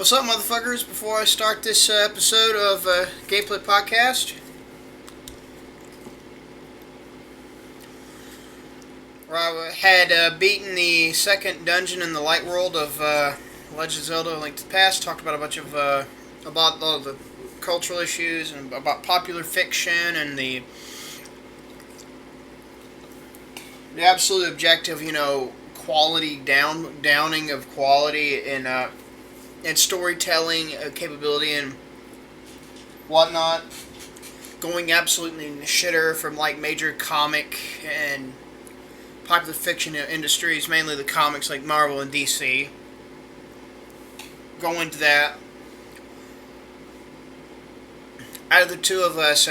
What's up, motherfuckers? Before I start this episode of Gameplay Podcast, where I had beaten the second dungeon in the light world of Legend of Zelda: A Link to the Past, talked about a bunch of about all the cultural issues and about popular fiction and the absolute objective, quality downing of quality and storytelling capability and whatnot, going absolutely in the shitter from like major comic and popular fiction industries, mainly the comics like Marvel and DC. Go into that. Out of the two of us,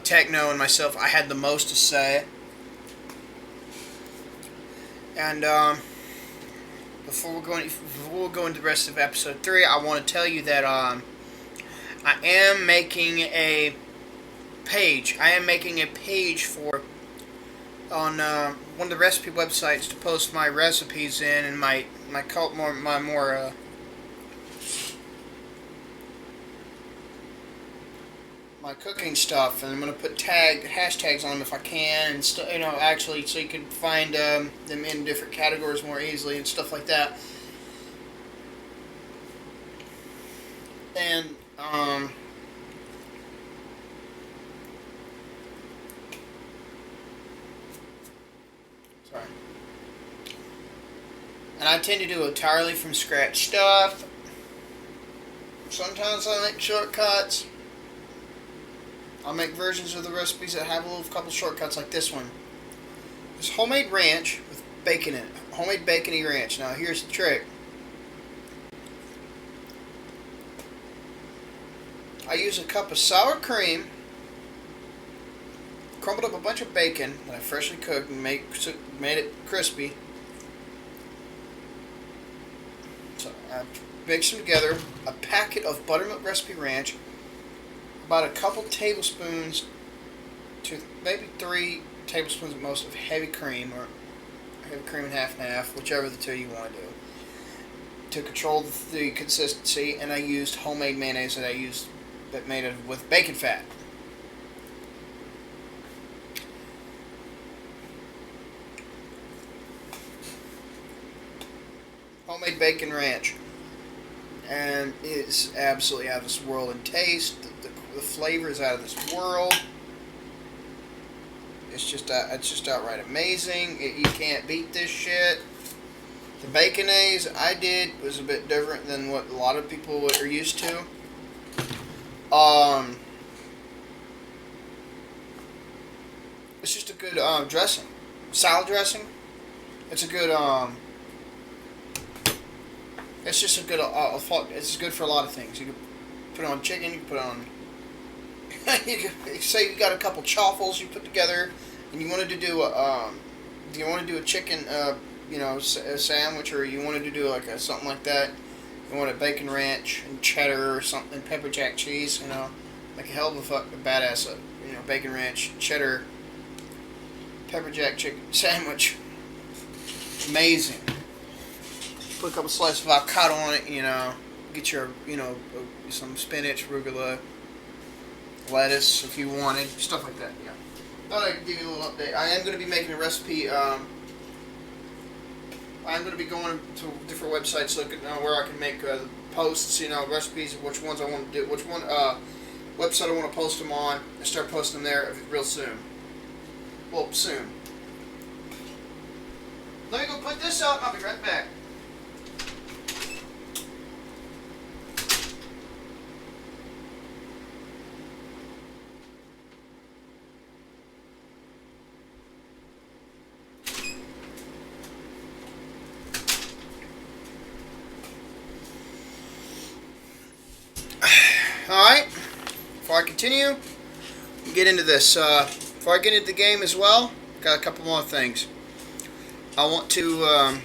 Techno and myself, I had the most to say. And before we go into the rest of episode 3, I want to tell you that I am making a page. I am making a page for on one of the recipe websites to post my recipes in and my cooking stuff, and I'm gonna put hashtags on them if I can, and actually, so you can find them in different categories more easily and stuff like that. And sorry. And I tend to do entirely from scratch stuff. Sometimes I make shortcuts. I'll make versions of the recipes that have a couple shortcuts like this one. This homemade ranch with bacon in it. Homemade bacony ranch. Now here's the trick. I use a cup of sour cream, crumbled up a bunch of bacon that I freshly cooked and made it crispy. So I mix them together. A packet of buttermilk recipe ranch. About a couple tablespoons to maybe 3 tablespoons at most of heavy cream, or heavy cream and half, whichever the two you want to do, to control the consistency. And I used homemade mayonnaise that made it with bacon fat. Homemade bacon ranch, and it's absolutely out of this world in taste. The flavor is out of this world. It's just outright amazing. You can't beat this shit. The baconaise I did was a bit different than what a lot of people are used to. It's just a good dressing, salad dressing. It's a good It's just a good. It's good for a lot of things. You can put it on chicken. You can put it on. You can say you got a couple chaffles you put together, and you wanted to do a chicken, a sandwich, or you wanted to do something like that. You want a bacon ranch and cheddar or something, pepper jack cheese. Like a hell of a badass, bacon ranch, cheddar, pepper jack chicken sandwich. Amazing. Put a couple slices of avocado on it. Get your some spinach, arugula, lettuce if you wanted, stuff like that. Yeah. Thought I'd give you a little update. I am going to be making a recipe. I'm going to be going to different websites looking where I can make posts. Recipes, which ones I want to do, which one website I want to post them on, and start posting them there real soon. Well, soon. Let me go put this up. I'll be right back. Alright, before I continue, get into this. Before I get into the game as well, got a couple more things. I want to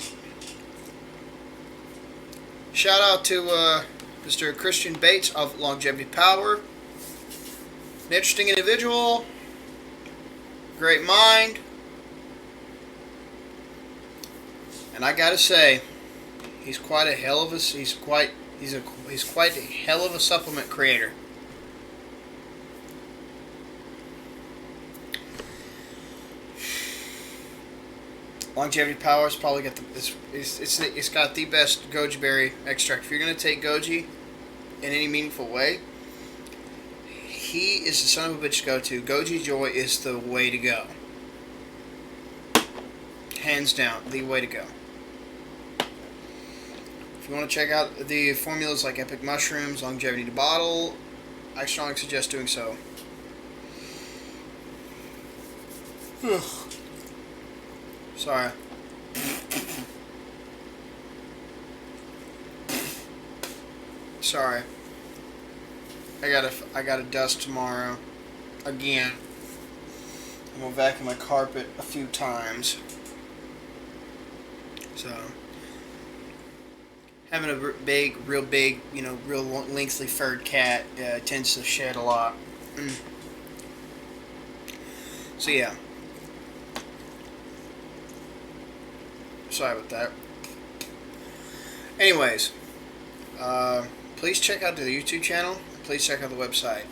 shout out to Mr. Christian Bates of Longevity Power. An interesting individual, great mind, and I gotta say, he's quite a hell of a, He's quite a hell of a supplement creator. Longevity Power's probably got it's got the best goji berry extract. If you're gonna take goji in any meaningful way, he is the son of a bitch to go to. Goji Joy is the way to go. Hands down, the way to go. If you want to check out the formulas like Epic Mushrooms, Longevity to Bottle, I strongly suggest doing so. Sorry. Sorry. I gotta dust tomorrow. Again. I'm gonna vacuum my carpet a few times. So having a real big, real lengthy furred cat tends to shed a lot. So yeah. Sorry about that. Anyways, please check out the YouTube channel. Please check out the website.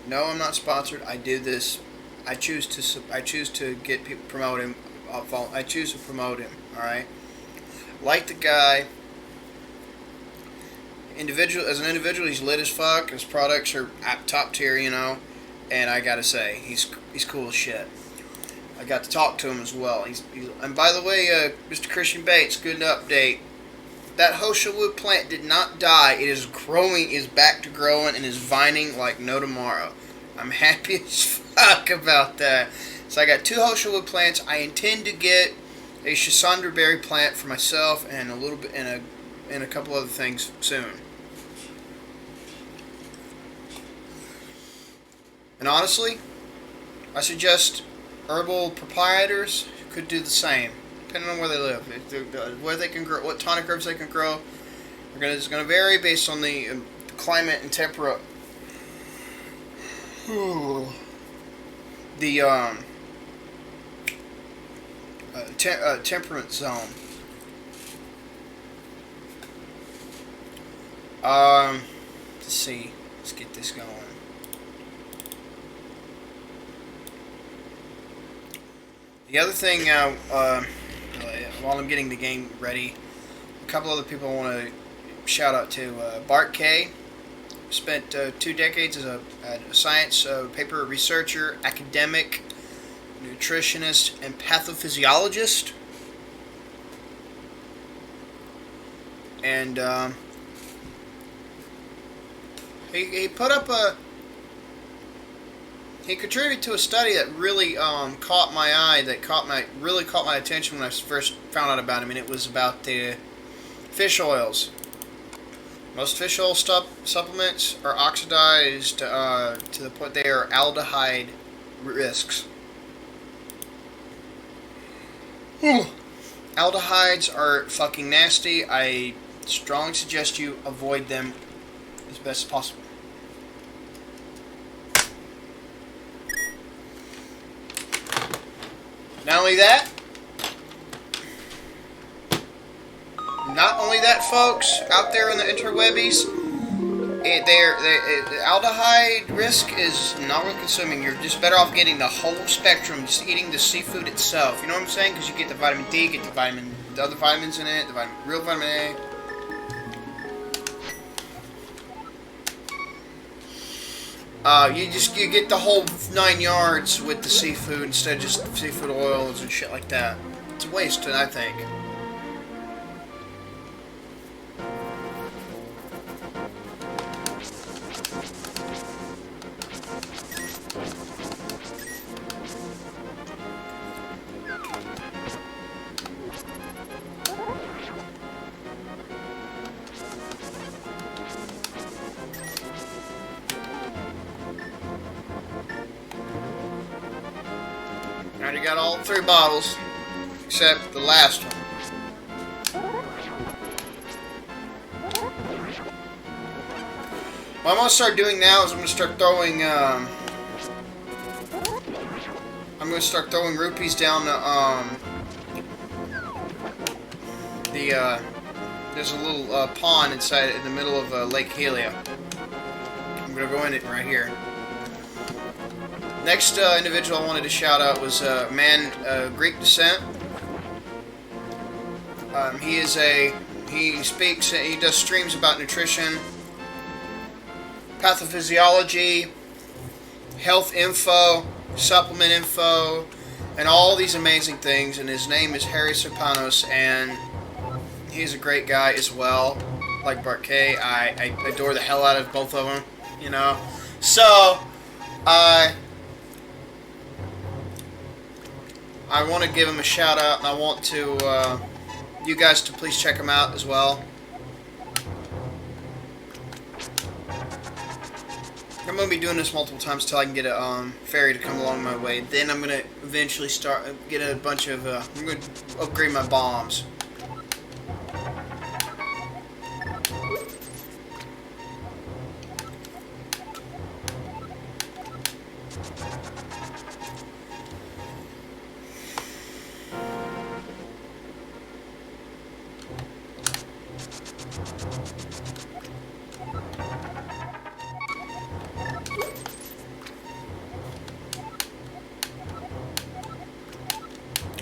No, I'm not sponsored. I did this. I choose to get people promote him. I choose to promote him. All right. Like the guy. As an individual, he's lit as fuck. His products are at top tier, And I gotta say, he's cool as shit. I got to talk to him as well. And by the way, Mr. Christian Bates, good update. That Hosha wood plant did not die. It is growing, is back to growing, and is vining like no tomorrow. I'm happy as fuck about that. So I got 2 Hosha wood plants. I intend to get a Chisandra berry plant for myself and a little bit and a couple other things soon. And honestly, I suggest herbal proprietors could do the same, depending on where they live. Where they can grow, what tonic herbs they can grow, it's going to vary based on the climate and temperature. The temperate zone. Let's see. Let's get this going. The other thing, while I'm getting the game ready, a couple other people I want to shout out to. Bart K. Spent 2 decades as a science paper researcher, academic, nutritionist, and pathophysiologist. And he put up he contributed to a study that really caught my eye, really caught my attention when I first found out about him, and it was about the fish oils. Most fish oil supplements are oxidized to the point they are aldehyde risks. Aldehydes are fucking nasty. I strongly suggest you avoid them as best as possible. Not only that, folks, out there in the interwebbies, the aldehyde risk is not worth consuming. You're just better off getting the whole spectrum, just eating the seafood itself. You know what I'm saying? Because you get the vitamin D, get the other vitamins in it, real vitamin A. You get the whole 9 yards with the seafood instead of just seafood oils and shit like that. It's a waste, I think. I already got all 3 bottles, except the last one. What I'm going to start doing now is I'm going to start throwing rupees down the There's a little pond inside in the middle of Lake Helia. I'm gonna go in it right here. Next individual I wanted to shout out was a man, Greek descent. He does streams about nutrition, pathophysiology, health info, supplement info, and all these amazing things. And his name is Harry Serpanos, and he's a great guy as well. Like Barkay, I adore the hell out of both of them, you know. So, I want to give him a shout out, and I want to you guys to please check him out as well. I'm going to be doing this multiple times until I can get a ferry to come along my way. Then I'm going to eventually get a bunch of, I'm going to upgrade my bombs.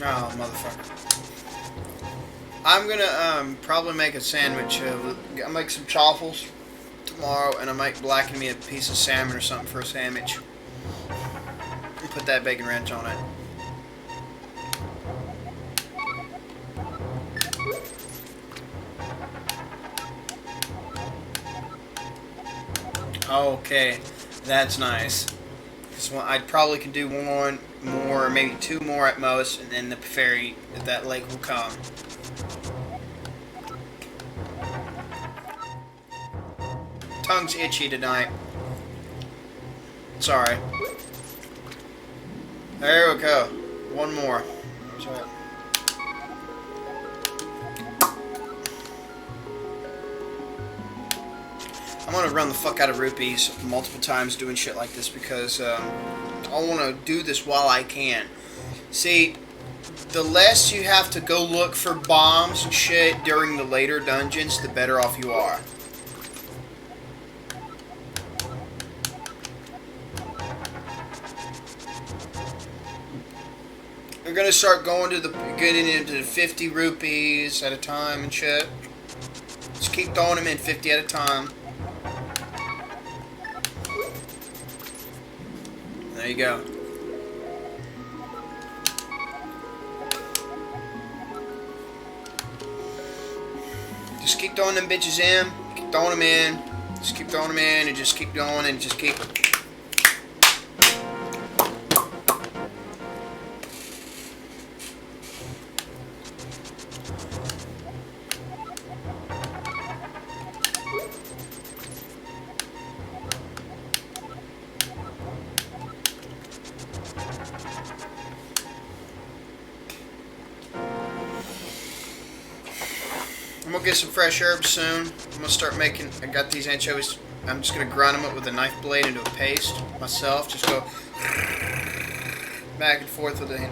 Oh, motherfucker. I'm gonna probably make a sandwich. I'll make some chaffles tomorrow, and I might blacken me a piece of salmon or something for a sandwich. And put that bacon ranch on it. Okay, that's nice. I probably can do one more, maybe two more at most, and then the ferry at that lake will come. Tongue's itchy tonight. Sorry. There we go. One more. Sorry. I'm gonna run the fuck out of rupees multiple times doing shit like this because I want to do this while I can. See, the less you have to go look for bombs and shit during the later dungeons, the better off you are. We're gonna start getting into the 50 rupees at a time and shit. Just keep throwing them in 50 at a time. There you go. Just keep throwing them bitches in. Keep throwing them in. Just keep throwing them in and just keep going and just keep... I'm gonna get some fresh herbs soon. I'm gonna start making. I got these anchovies. I'm just gonna grind them up with a knife blade into a paste myself. Just go back and forth with it.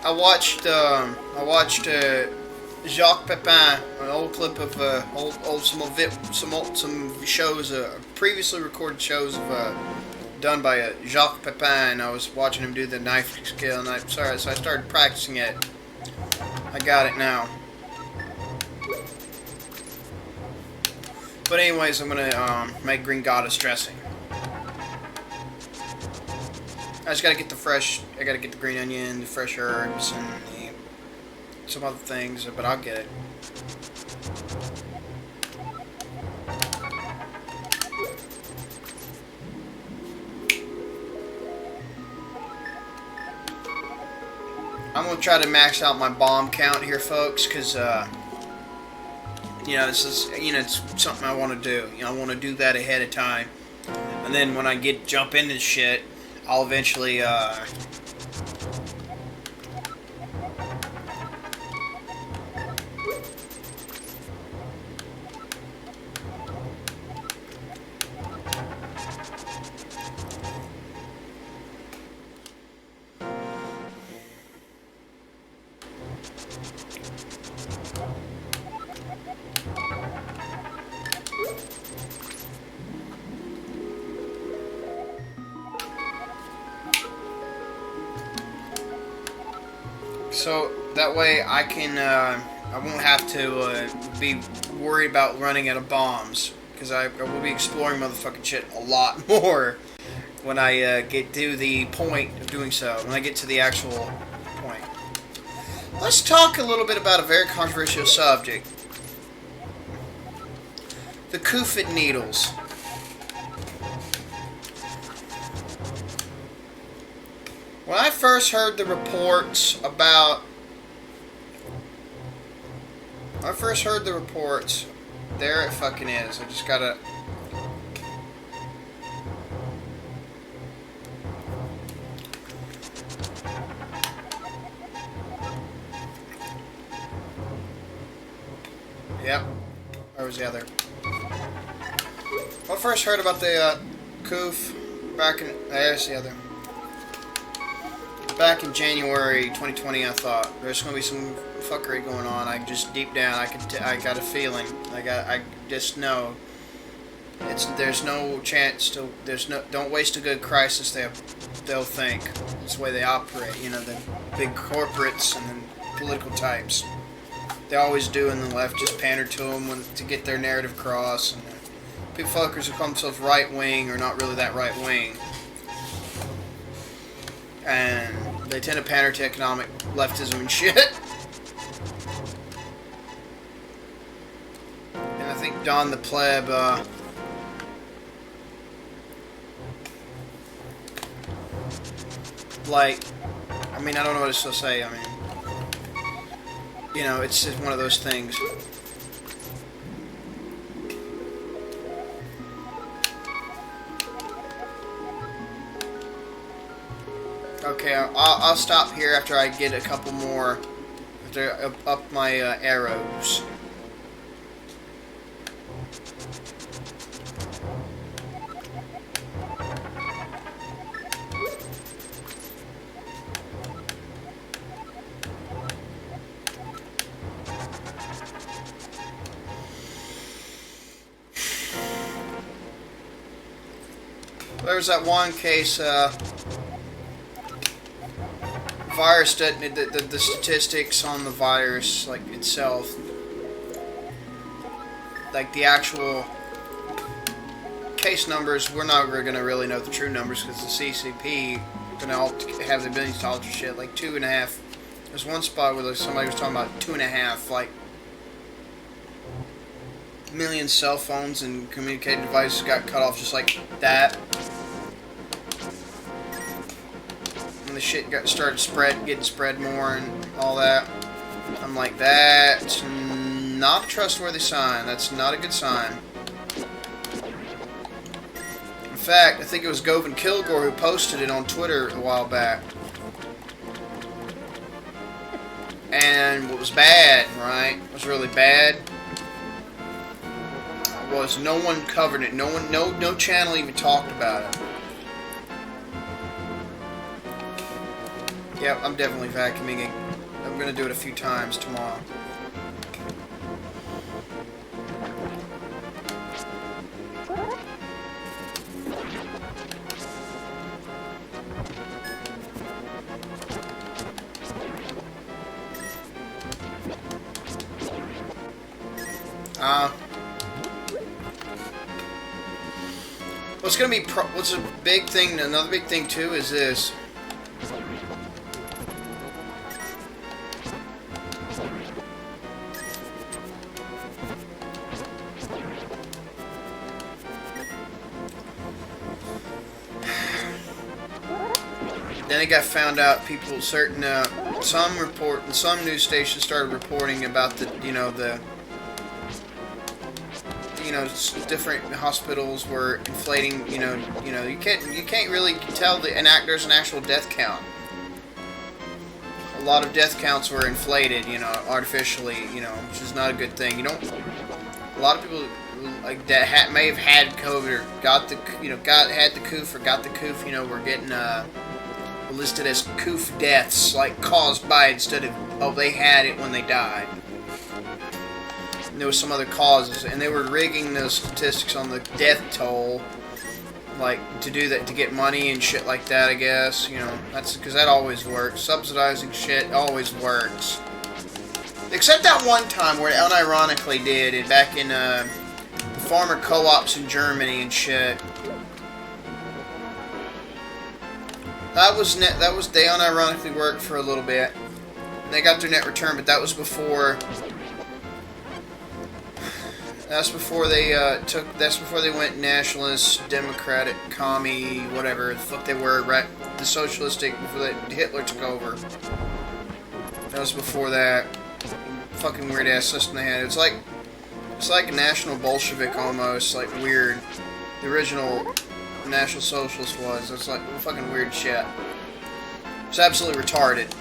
I watched Jacques Pepin, an old clip of some shows, previously recorded shows of done by Jacques Pepin, and I was watching him do the knife skill, and so I started practicing it. I got it now. But anyways, I'm gonna make green goddess dressing. I just gotta get I gotta get the green onion, the fresh herbs, and some other things, but I'll get it. I'm gonna try to max out my bomb count here, folks, because you know, this is, you know, it's something I want to do. You know, I want to do that ahead of time, and then when I jump into this shit, I'll eventually So that way I can, I won't have to be worried about running out of bombs. Because I will be exploring motherfucking shit a lot more when I get to the point of doing so. When I get to the actual point. Let's talk a little bit about a very controversial subject. The Kufid needles. When I first heard the reports about... There it fucking is. I just gotta... Yep. Where was the other? When I first heard about the Kuf back in... There's the other. Back in January 2020, I thought there's gonna be some fuckery going on. I just deep down, I got a feeling. I just know. There's no chance to. Don't waste a good crisis. They'll think. It's the way they operate. You know, the big corporates and the political types. They always do, and the left just pander to them to get their narrative across. And people fuckers who call themselves right wing are not really that right wing. And they tend to pander to economic leftism and shit. And I think Don the Pleb, like, I mean, I don't know what else to say. I mean, you know, it's just one of those things. Okay, I'll stop here after I get a couple more, after I up my arrows. There's that one case, virus doesn't, the statistics on the virus, like, itself, like, the actual case numbers, we're not going to really know the true numbers, because the CCP going to have the ability to alter shit, like, 2.5, there's one spot where somebody was talking about 2.5, like, million cell phones and communicating devices got cut off just like that. The shit started getting spread more and all that. I'm like, that's not a trustworthy sign. That's not a good sign. In fact, I think it was Govan Kilgore who posted it on Twitter a while back. And what was bad, right? What was really bad was no one covered it. No channel even talked about it. Yep, I'm definitely vacuuming it. I'm going to do it a few times tomorrow. What's a big thing, another big thing too is this. Then it got found out people, some news stations started reporting about different hospitals were inflating, you can't really tell there's an actual death count. A lot of death counts were inflated, artificially, which is not a good thing. A lot of people like that may have had COVID or had the coof or got the coof, were getting listed as coof deaths, like caused by, instead of, oh, they had it when they died. there was some other causes, and they were rigging those statistics on the death toll, like to do that to get money and shit like that. I guess, you know, that's because that always works. Subsidizing shit always works. Except that one time where it unironically did it back in farmer co-ops in Germany and shit. That was they unironically worked for a little bit. They got their net return, but that was before. That's before they That's before they went nationalist, democratic, commie, whatever the fuck they were. Right, the socialistic before Hitler took over. That was before that. Fucking weird ass system they had. It's like a national Bolshevik almost, like weird. The original National Socialist was. It's like fucking weird shit. It's absolutely retarded.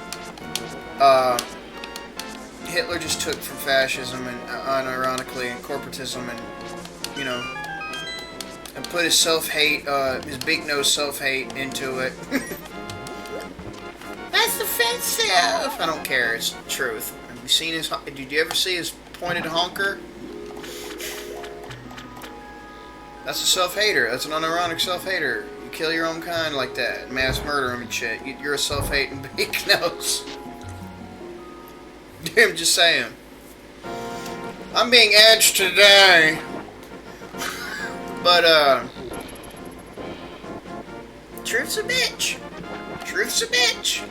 Hitler just took from fascism and unironically and corporatism and, you know, and put his self-hate, his big nose self-hate into it. That's offensive. I don't care. It's the truth. Have you seen his? Did you ever see his pointed honker? That's a self-hater. That's an unironic self-hater. You kill your own kind like that, mass murder them and shit. You're a self-hating big nose. I'm just saying. I'm being edged today. But, truth's a bitch. Truth's a bitch.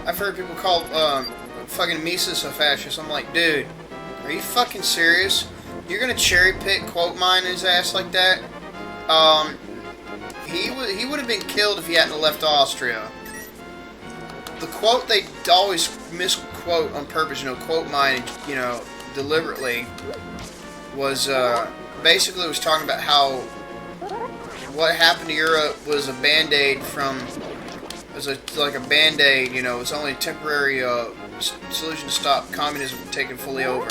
I've heard people call, fucking Mises a fascist. I'm like, dude, are you fucking serious? You're gonna cherry pick quote mine his ass like that? He would have been killed if he hadn't left Austria. The quote they always misquote on purpose, you know, quote mine, you know, deliberately, was basically was talking about how what happened to Europe was a band-aid like a band-aid, you know, it's only a temporary solution to stop communism from taking fully over.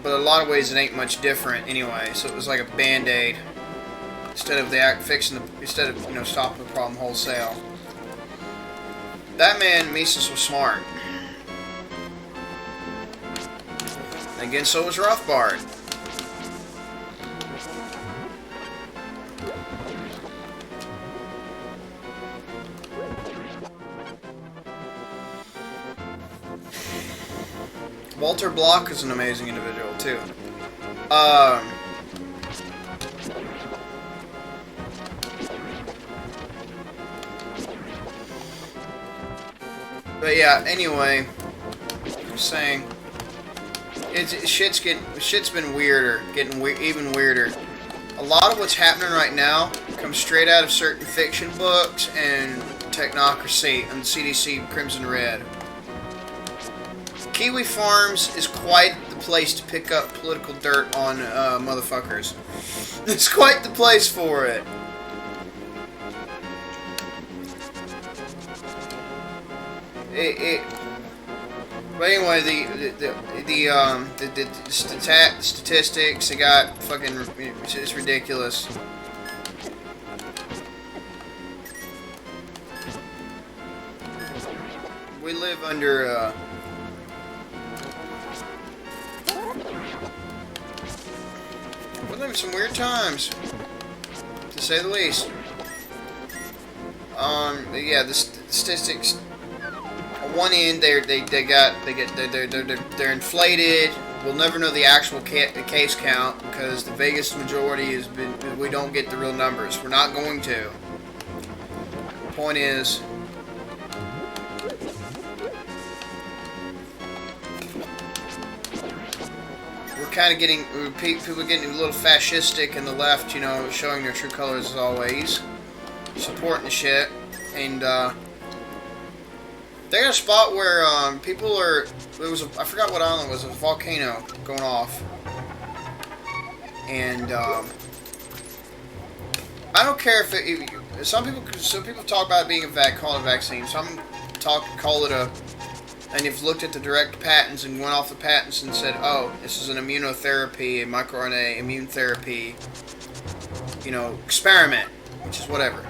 But in a lot of ways it ain't much different anyway, so it was like a band-aid instead of instead of, you know, stopping the problem wholesale. That man, Mises, was smart. And again, so was Rothbard. Walter Block is an amazing individual, too. But yeah, anyway, I'm saying, shit's been weirder, even weirder. A lot of what's happening right now comes straight out of certain fiction books and Technocracy and CDC Crimson Red. Kiwi Farms is quite the place to pick up political dirt on motherfuckers. It's quite the place for it. But anyway, the statistics they got fucking, it's ridiculous. We live under we live in some weird times, to say the least. Yeah, the statistics. On one end, they're inflated. We'll never know the actual case count because the biggest majority has been. We don't get the real numbers. We're not going to. The point is, we're kind of getting people getting a little fascistic in the left. You know, showing their true colors as always, supporting the shit, and. They got a spot where people are. I forgot what island it was. It was a volcano going off, and I don't care if some people talk about it being call it a vaccine. Some call it a. And you've looked at the direct patents and went off the patents and said, "Oh, this is an immunotherapy, a microRNA immune therapy, you know, experiment," which is whatever.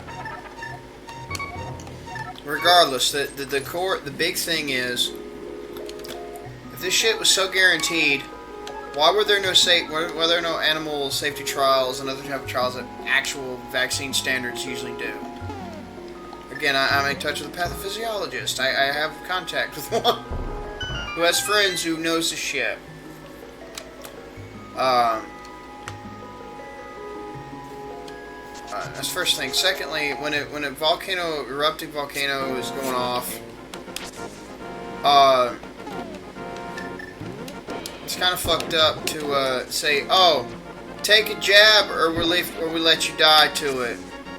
Regardless, the big thing is If this shit was so guaranteed, why were there no animal safety trials and other type of trials that actual vaccine standards usually do? Again, I'm in touch with a pathophysiologist. I have contact with one who has friends who knows this shit. That's the first thing. Secondly, when a erupting volcano is going off, it's kind of fucked up to say, "Oh, take a jab, or we let you die to it,"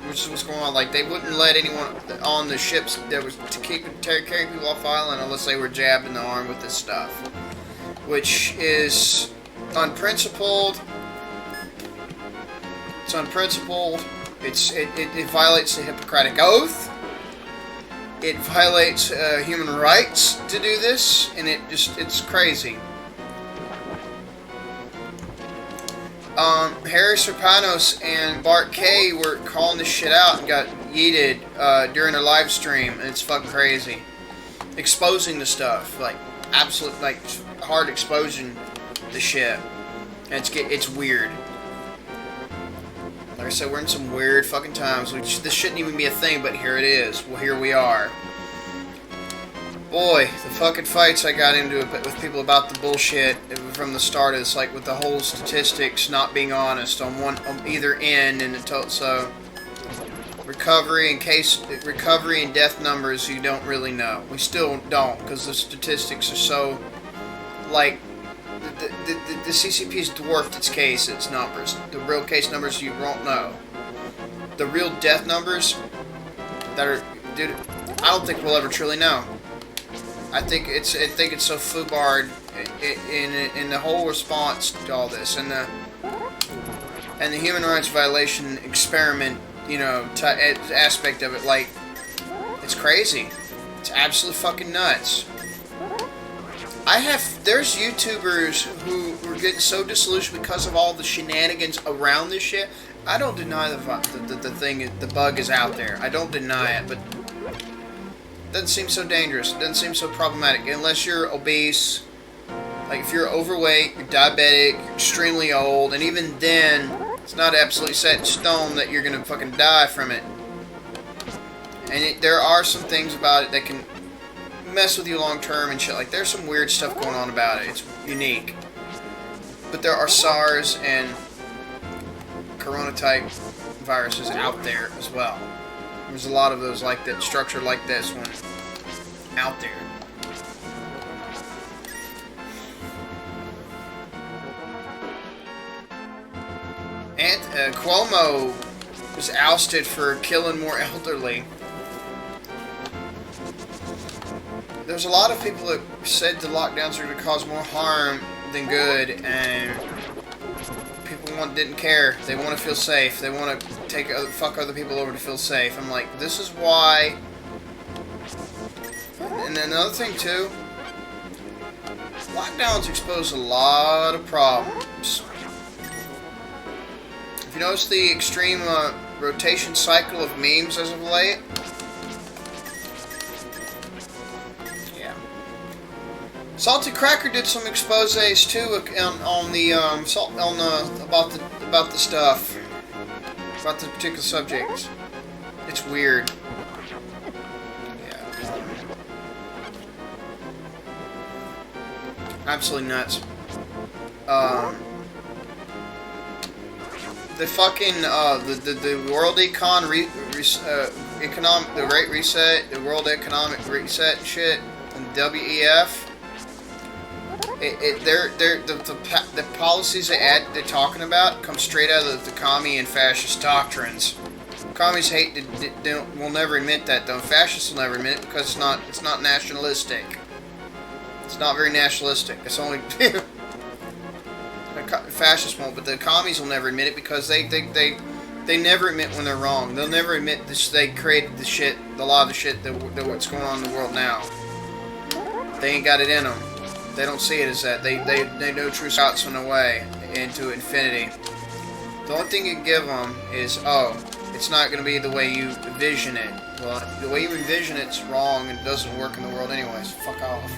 which is what's going on. Like, they wouldn't let anyone on the ships that was carrying people off island unless they were jabbed in the arm with this stuff, which is unprincipled. It's unprincipled. It violates the Hippocratic Oath. It violates human rights to do this, and it's crazy. Harry Serpanos and Bart K were calling this shit out and got yeeted during a live stream, and it's fucking crazy. Exposing the stuff, like absolute, like hard exposing the shit. And it's weird. Like I said, we're in some weird fucking times. This shouldn't even be a thing, but here it is. Well, here we are. Boy, the fucking fights I got into with people about the bullshit from the start is like with the whole statistics not being honest on either end, and so recovery and death numbers you don't really know. We still don't, because the statistics are so like. The CCP's dwarfed its numbers. The real case numbers you won't know. The real death numbers that are, dude, I don't think we'll ever truly know. I think it's so foobarred in the whole response to all this, and the human rights violation experiment, aspect of it. Like, it's crazy. It's absolutely fucking nuts. There's YouTubers who were getting so disillusioned because of all the shenanigans around this shit. I don't deny the bug is out there. I don't deny it, but it doesn't seem so dangerous. It doesn't seem so problematic unless you're obese. Like, if you're overweight, you're diabetic, you're extremely old, and even then, it's not absolutely set in stone that you're gonna fucking die from it. And there are some things about it that can mess with you long term and shit. Like, there's some weird stuff going on about it. It's unique. But there are SARS and Corona type viruses out there as well. There's a lot of those like that, structured like this one out there. And Cuomo was ousted for killing more elderly. There's a lot of people that said the lockdowns are going to cause more harm than good, and people didn't care. They want to feel safe. They want to fuck other people over to feel safe. I'm like, this is why. And then another thing too, lockdowns expose a lot of problems. If you notice the extreme rotation cycle of memes as of late. Salty Cracker did some exposés too about the stuff, about the particular subjects. It's weird. Yeah. Absolutely nuts. The fucking the World the Great Reset, the World Economic Reset shit, and WEF. The policies they're talking about come straight out of the commie and fascist doctrines. Commies will never admit that though. Fascists will never admit it because it's not nationalistic. It's not very nationalistic. It's only fascists won't, but the commies will never admit it because they never admit when they're wrong. They'll never admit this. They created a lot of the shit that what's going on in the world now. They ain't got it in them. They don't see it as that. They know true shots on the way into infinity. The only thing you can give them is, it's not going to be the way you envision it. Well, the way you envision it's wrong and it doesn't work in the world anyways. Fuck off.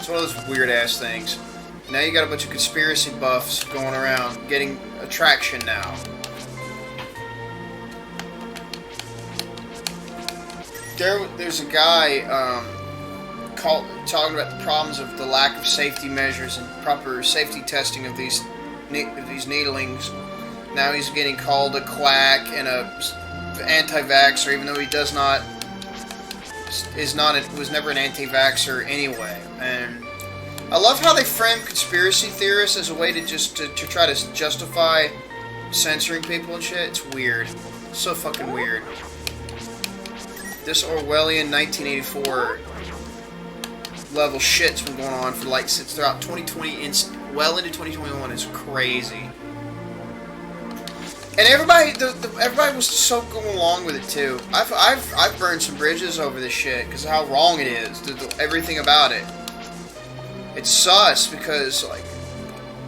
It's one of those weird-ass things. Now you got a bunch of conspiracy buffs going around, getting attraction now. There's a guy talking about the problems of the lack of safety measures and proper safety testing of these needlings. Now he's getting called a quack and a anti-vaxxer, even though he was never an anti-vaxxer anyway. And I love how they frame conspiracy theorists as a way to try to justify censoring people and shit. It's weird. It's so fucking weird. This Orwellian 1984 level shit's been going on for like since throughout 2020 and well into 2021. It's crazy. And everybody was so going along with it too. I've burned some bridges over this shit because of how wrong it is. Everything about it. It's sus because like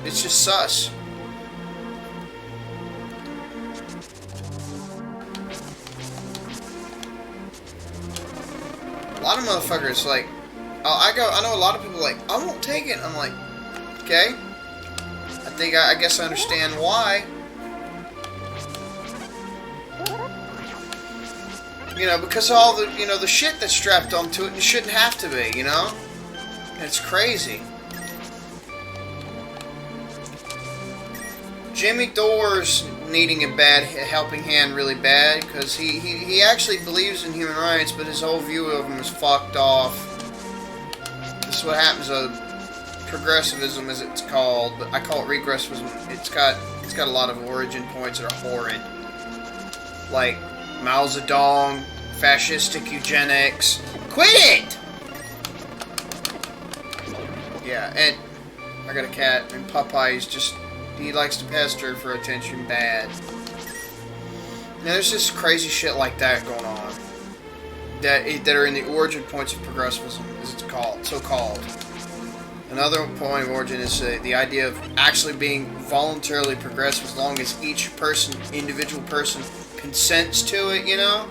it's just sus. A lot of motherfuckers like I know a lot of people like I won't take it. I'm like, okay. I guess I understand why. You know, because of all the, you know, the shit that's strapped onto it, and it shouldn't have to be, you know? It's crazy. Jimmy Dore's needing a helping hand really bad, because he actually believes in human rights, but his whole view of them is fucked off. This is what happens to progressivism, as it's called, but I call it regressivism. It's got a lot of origin points that are horrid. Like Mao Zedong, fascistic eugenics. Quit it! Yeah, and I got a cat, and Popeye's just, he likes to pester for attention bad. Now, there's just crazy shit like that going on. That are in the origin points of progressivism, as it's called, so-called. Another point of origin is the idea of actually being voluntarily progressive as long as each person, individual person, consents to it, you know?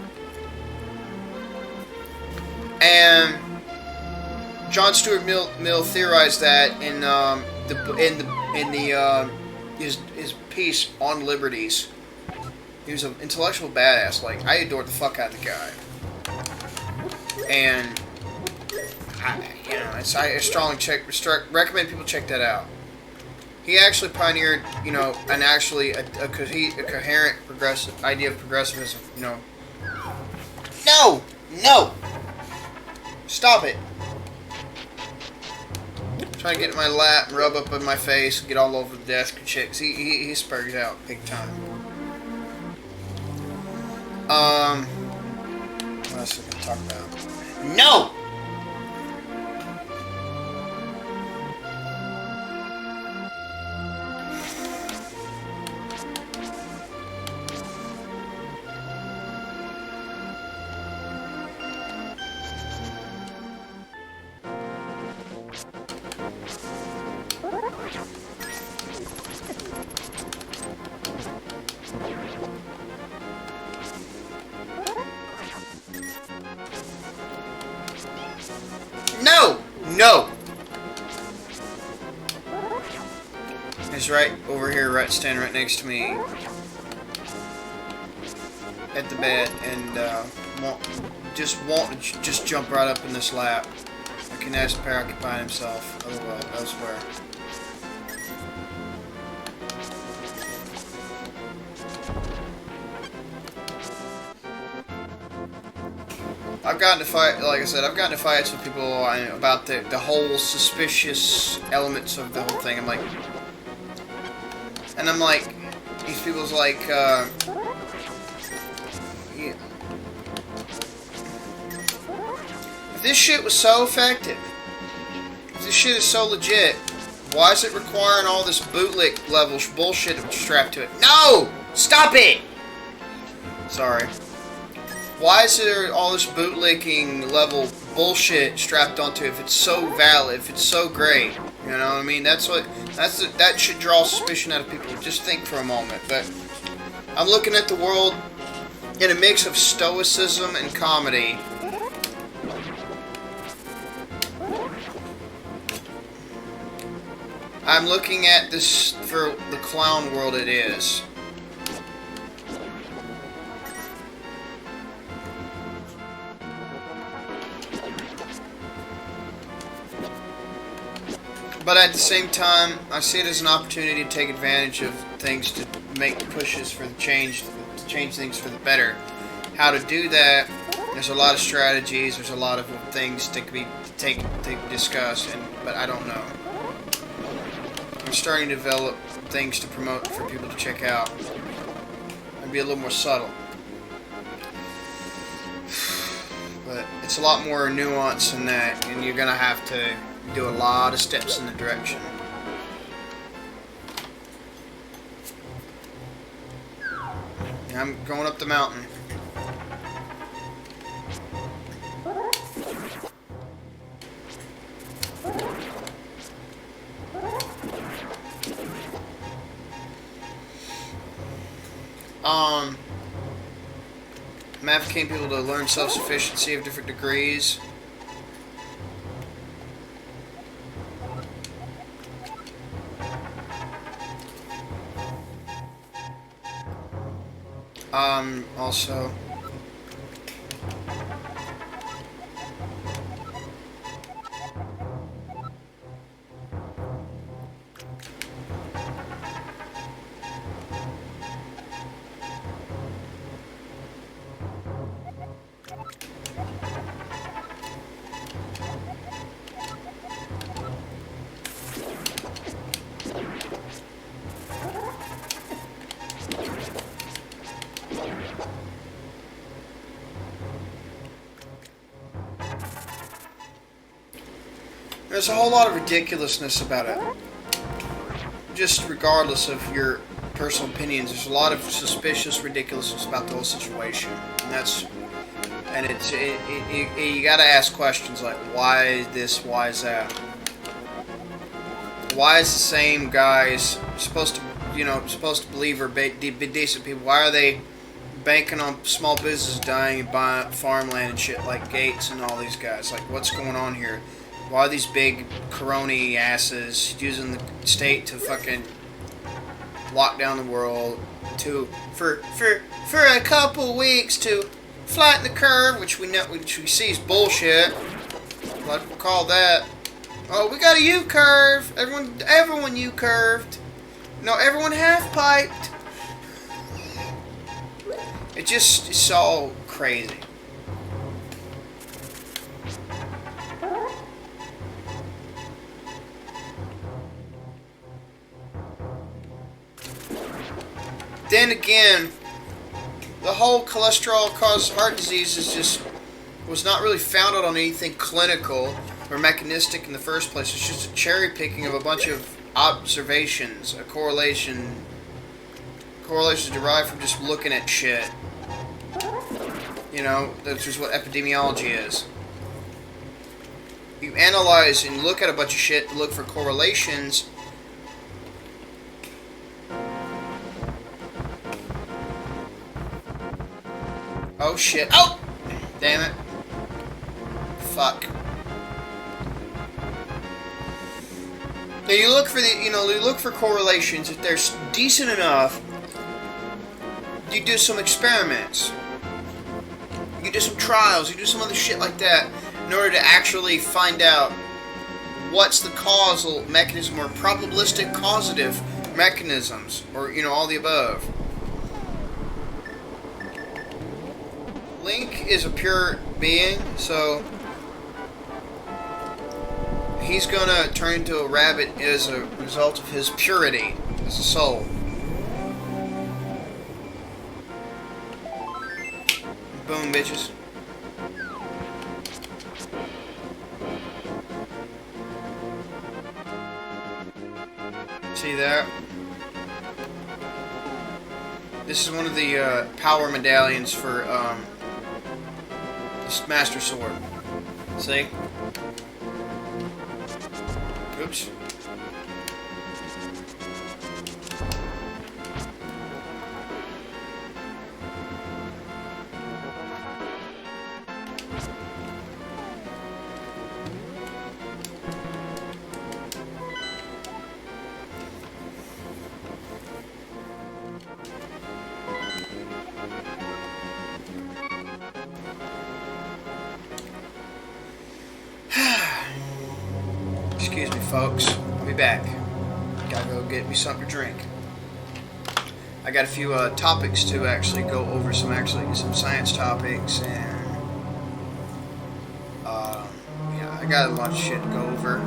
And John Stuart Mill theorized that in his piece on liberties. He was an intellectual badass. Like, I adored the fuck out of the guy. And I strongly recommend people check that out. He actually pioneered, you know, a coherent progressive idea of progressivism. You know, no, stop it! I'm trying to get in my lap and rub up in my face, and get all over the desk and shit. 'Cause he spurgs out big time. What else are we gonna talk about? No. No! He's right over here, standing right next to me at the bed, and just jump right up in this lap. I can ask preoccupy himself elsewhere. I've gotten to fight, like I said, I've gotten to fights with people about the whole suspicious elements of the whole thing. I'm like, these people's like, yeah. If this shit was so effective, if this shit is so legit, why is it requiring all this bootleg level bullshit strapped to it? No! Stop it! Sorry. Why is there all this bootlicking level bullshit strapped onto it if it's so valid, if it's so great? You know what I mean? That should draw suspicion out of people. Just think for a moment. But I'm looking at the world in a mix of stoicism and comedy. I'm looking at this for the clown world it is. But at the same time, I see it as an opportunity to take advantage of things to make pushes for the change, to change things for the better. How to do that? There's a lot of strategies. There's a lot of things to be discuss, but I don't know. I'm starting to develop things to promote for people to check out and be a little more subtle. But it's a lot more nuanced than that, and you're gonna have to do a lot of steps in the direction. I'm going up the mountain. I'm advocating people to learn self-sufficiency of different degrees. Also, there's a whole lot of ridiculousness about it. Just regardless of your personal opinions, there's a lot of suspicious ridiculousness about the whole situation, and you gotta ask questions like, why this, why is that? Why is the same guys supposed to believe are be decent people? Why are they banking on small businesses dying and buying farmland and shit like Gates and all these guys? Like, what's going on here? Why are these big corona asses using the state to fucking lock down the world for a couple weeks to flatten the curve, which we see is bullshit. A lot of people call that, oh, we got a U curve. Everyone U curved. No, everyone half piped. It's all crazy. Then again, the whole cholesterol causes heart disease was not really founded on anything clinical or mechanistic in the first place. It's just a cherry picking of a bunch of observations, a correlations derived from just looking at shit. You know, that's just what epidemiology is. You analyze and look at a bunch of shit to look for correlations. Oh shit. Oh! Damn it. Fuck. Now you look for you look for correlations. If they're decent enough, you do some experiments. You do some trials, you do some other shit like that in order to actually find out what's the causal mechanism or probabilistic causative mechanisms, or all the above. Link is a pure being, so he's gonna turn into a rabbit as a result of his purity as a soul. Boom, bitches. See that? This is one of the power medallions for this Master Sword. See? Oops. Excuse me, folks. I'll be back. Gotta go get me something to drink. I got a few topics to actually go over, some science topics, and yeah, I got a lot of shit to go over.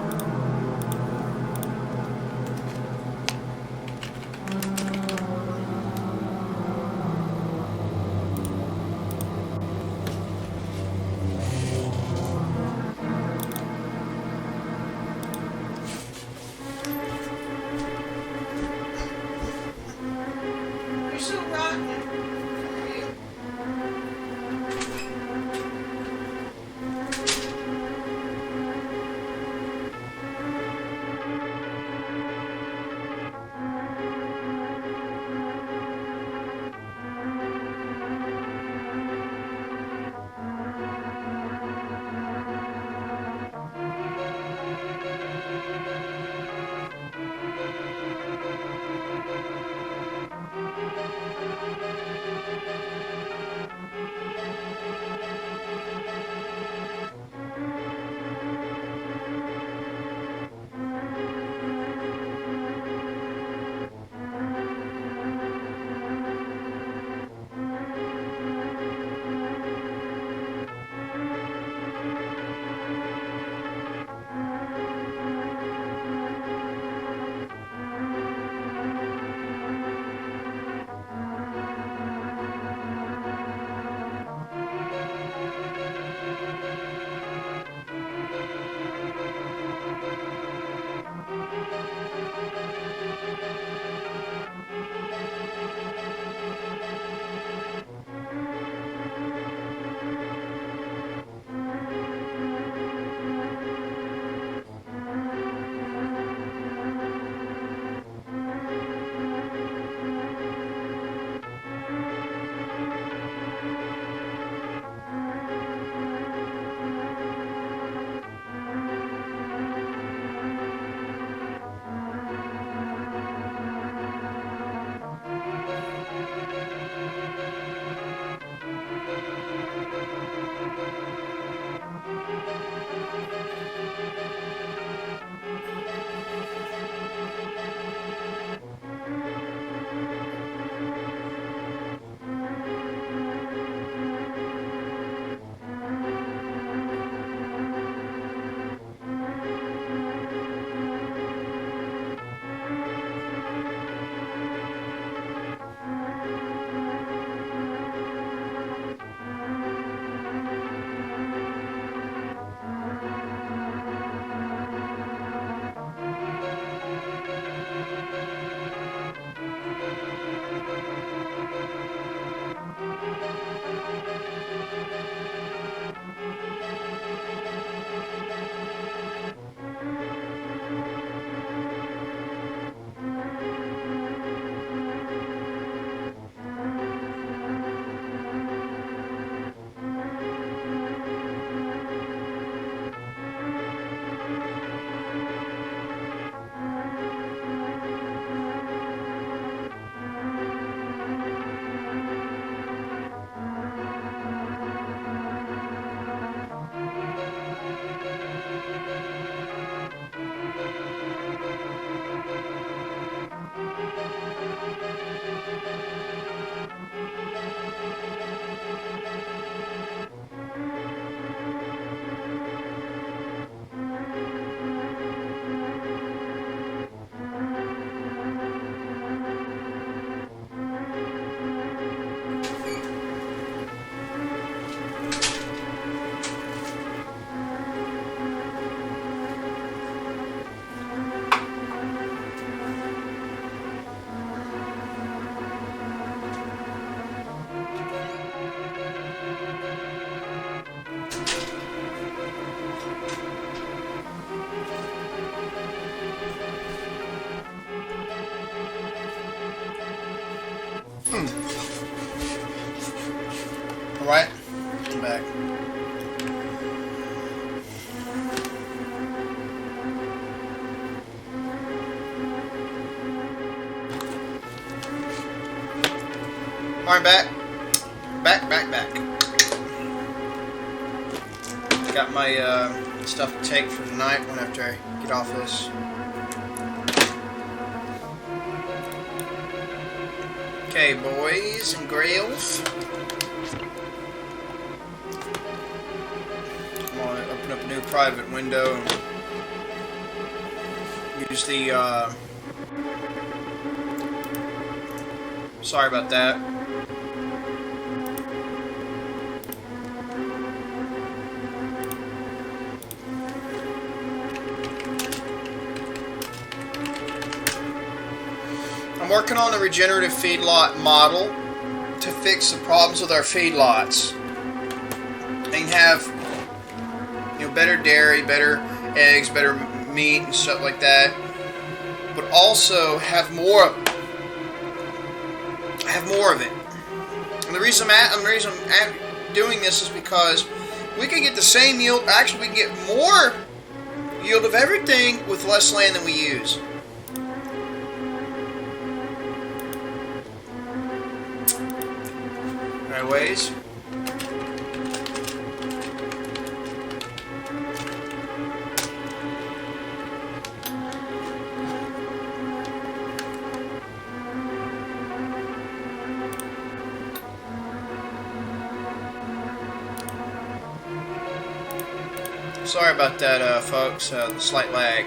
Alright, I'm back. Alright, back. Back. Got my stuff to take for tonight when after I get off this. Okay, boys and girls. I'm gonna open up a new private window and use the sorry about that. I'm working on a regenerative feedlot model to fix the problems with our feedlots and have, you know, better dairy, better eggs, better meat and stuff like that, but also have more of it. And the reason I'm doing this is because we can get the same yield. Actually, we can get more yield of everything with less land than we use. Anyways, sorry about that, folks. The slight lag.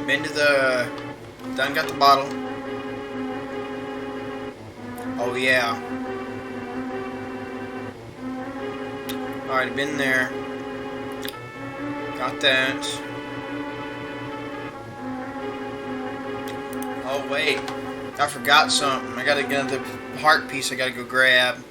Been to the... Done got the bottle. Oh yeah. Alright, been there. Got that. Oh wait. I forgot something. I gotta get the heart piece I gotta go grab.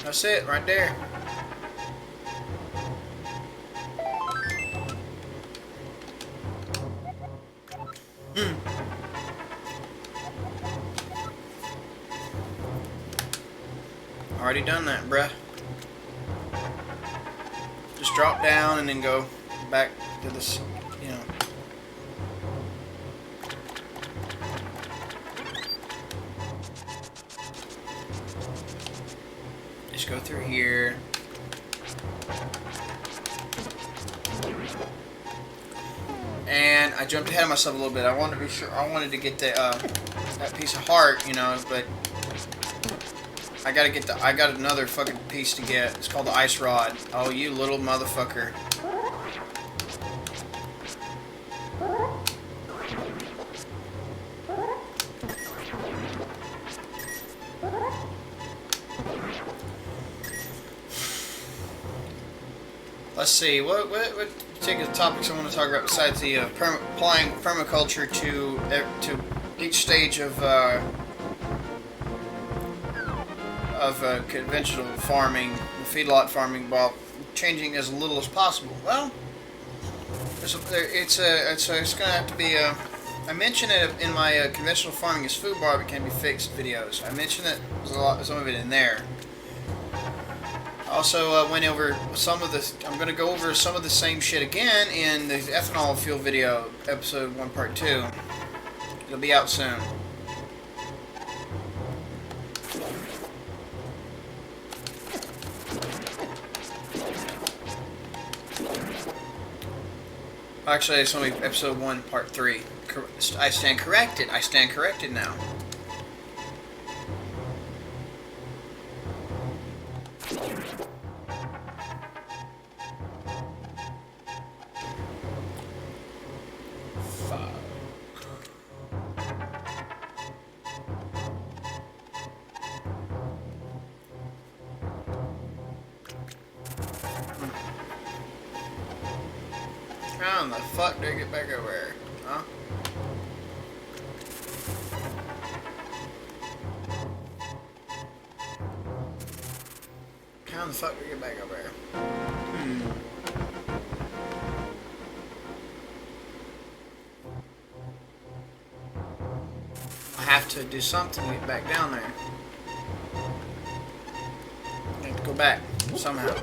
That's it, right there. Already done that, bruh. Just drop down and then go back to this, you know. Just go through here. And I jumped ahead of myself a little bit. I wanted to be sure. I wanted to get the that piece of heart, you know, but I gotta get the. I got another fucking piece to get. It's called the ice rod. Oh, you little motherfucker. Let's see, what particular topics I want to talk about besides the applying permaculture to each stage of conventional farming, feedlot farming, while changing as little as possible. Well, it's going to have to be. I mentioned it in my conventional farming is food bar but can be fixed videos. I mentioned it. There's some of it in there. Also went over some of this. I'm going to go over some of the same shit again in the ethanol fuel video, episode 1, part 2. It'll be out soon. Actually, it's only episode 1, part 3. I stand corrected. I stand corrected now. How in the fuck do I get back over here? Huh? How the fuck do we get back over here? I have to do something to get back down there. I have to go back somehow.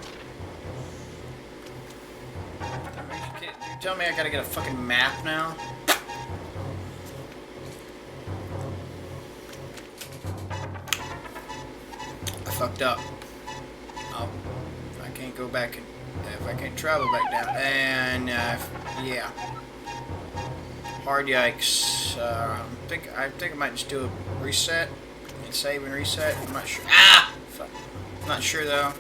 You tell me I gotta get a fucking map now? I fucked up. Oh, I can't go back and if I can't travel back down. And yeah, hard yikes. I think I might just do a reset and save and reset. I'm not sure. Ah, fuck. I'm not sure though.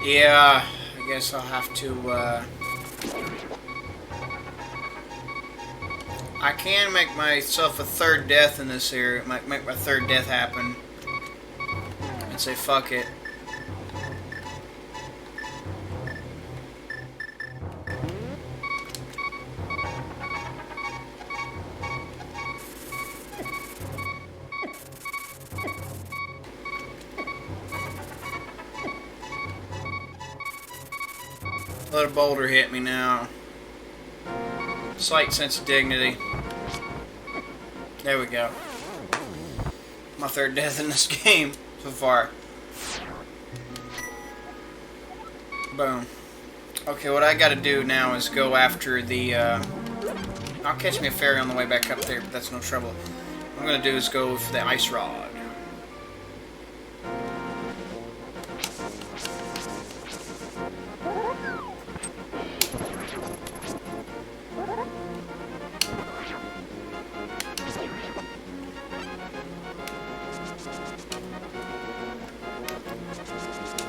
Yeah, I guess I'll have to, I can make myself a third death in this area. Might make my third death happen. And say, fuck it. Let a boulder hit me now. Slight sense of dignity. There we go. My third death in this game so far. Boom. Okay, what I gotta do now is go after the, I'll catch me a ferry on the way back up there, but that's no trouble. What I'm gonna do is go for the ice rod.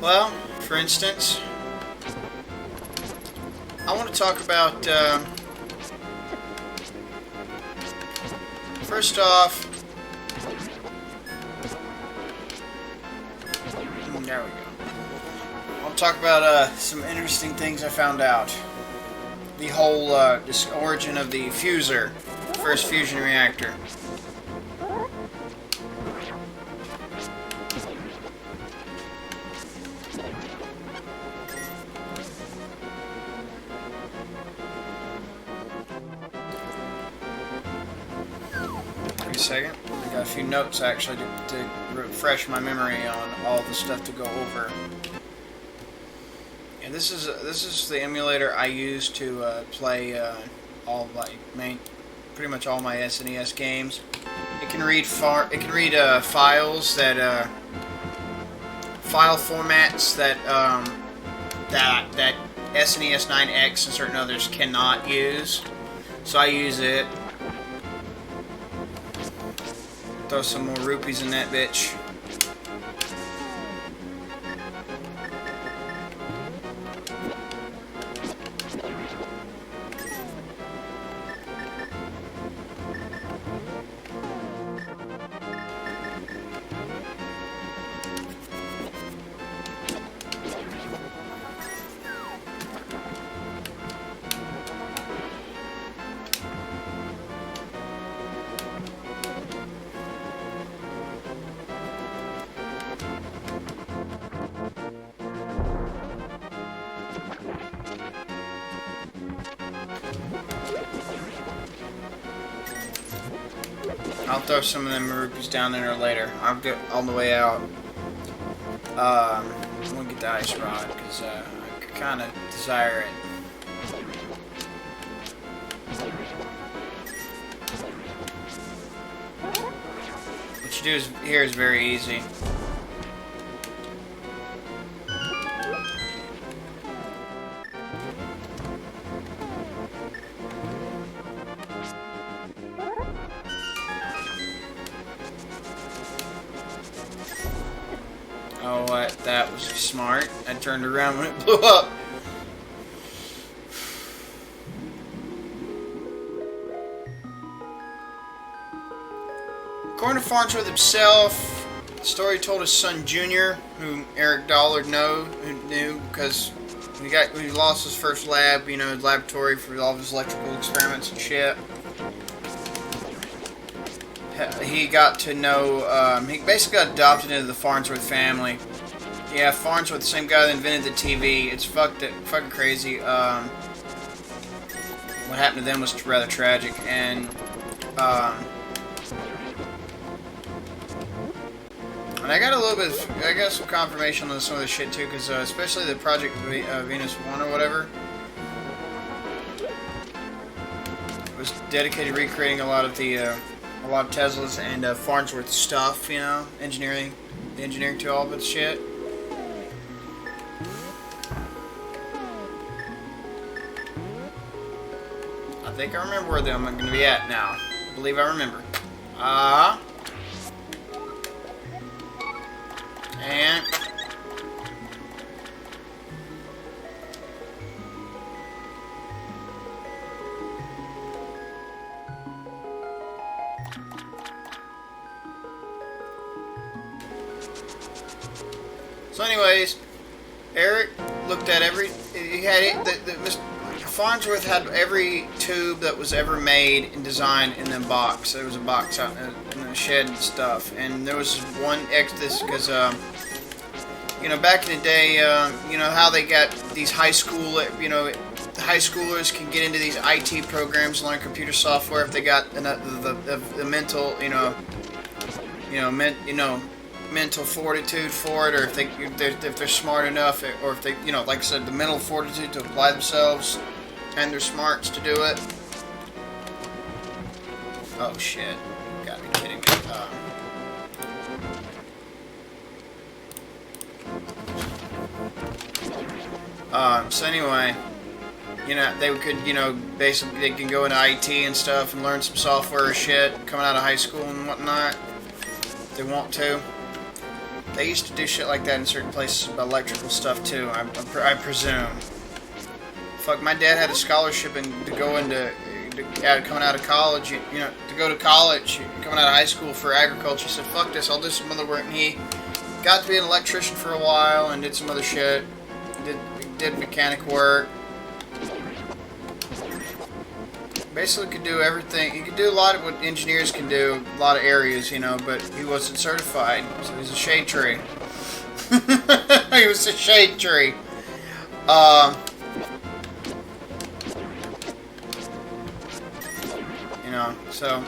Well, for instance, I want to talk about, first off, there we go. I'll talk about some interesting things I found out. The whole this origin of the fuser, first fusion reactor. Second. I got a few notes actually to refresh my memory on all the stuff to go over. And this is the emulator I use to play all my pretty much all my SNES games. It can read files that file formats that that SNES 9X and certain others cannot use. So I use it. Throw some more rupees in that bitch. I'll throw some of them rupees down there later. I'll get all the way out. I'm gonna get the ice rod because I kind of desire it. What you do here is very easy. Oh, that was smart. I turned around when it blew up. According to Farnsworth himself, The story told his son Junior, who Eric Dollard knew because he lost his first lab, you know, laboratory for all of his electrical experiments and shit. He got to know, he basically got adopted into the Farnsworth family. Yeah, Farnsworth, the same guy that invented the TV. It's fucking crazy. What happened to them was rather tragic, and I got a little bit, I got some confirmation on some of this shit too, because especially the Project Venus 1 or whatever, was dedicated to recreating a lot of Tesla's and Farnsworth stuff, you know, the engineering to all of its shit. I think I remember where I'm going to be at now. I believe I remember. And so anyways, Eric looked at he had it, Mr. Farnsworth had every tube that was ever made and designed in the box. There was a box out in the shed and stuff, and there was one exodus because you know, back in the day, you know how they got these high schoolers can get into these IT programs and learn computer software if they got the mental, mental fortitude for it, or if they're smart enough, or if they, you know, like I said, the mental fortitude to apply themselves and their smarts to do it. Oh shit! You gotta be kidding me. So anyway, you know, they could, you know, basically they can go into IT and stuff and learn some software or shit coming out of high school and whatnot. If they want to. They used to do shit like that in certain places about electrical stuff too, I presume. Fuck, my dad had a scholarship to go into, coming out of college, you know, to go to college, coming out of high school for agriculture. He said, fuck this, I'll do some other work. And he got to be an electrician for a while and did some other shit. Did mechanic work. Basically could do everything. He could do a lot of what engineers can do, a lot of areas, you know, but he wasn't certified, so he was a shade tree. He was a shade tree. You know, so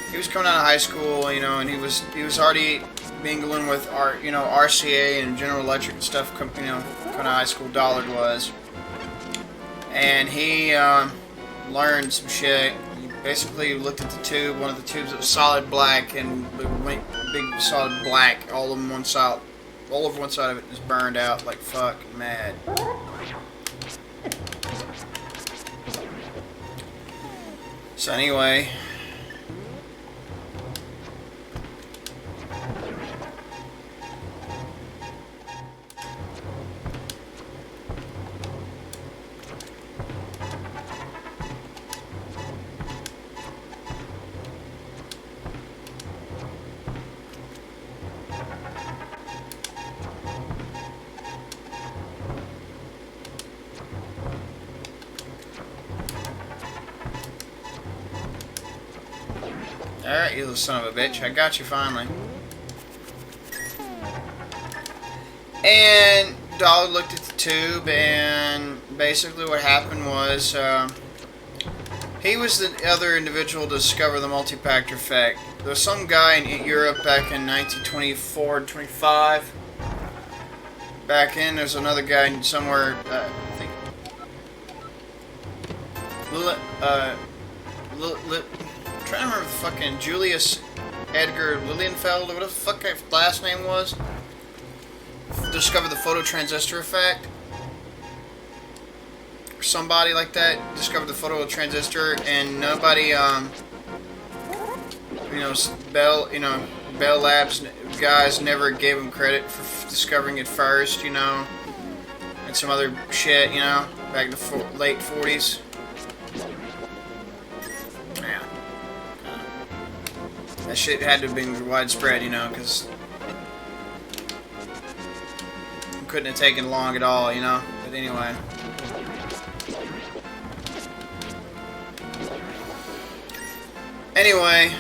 he was coming out of high school, you know, and he was already mingling with RCA and General Electric and stuff, you know, coming out of high school. Dollard was, and he learned some shit. He basically looked at the tube, one of the tubes that was solid black, and big solid black, all over one side of it is burned out like fucking mad. So anyway, alright, you little son of a bitch. I got you finally. And Dollard looked at the tube, and basically what happened was he was the other individual to discover the multi-factor effect. There was some guy in Europe back in 1924-25. Back in, there's another guy somewhere, I think, I'm trying to remember the fucking Julius Edgar Lilienfeld, or whatever the fuck his last name was. Discovered the phototransistor effect. Or somebody like that discovered the phototransistor, and nobody, Bell Labs guys never gave him credit for discovering it first, you know, and some other shit, you know, back in the late 40s. Yeah. That shit had to have been widespread, you know, because couldn't have taken long at all, you know? But anyway. Anyway.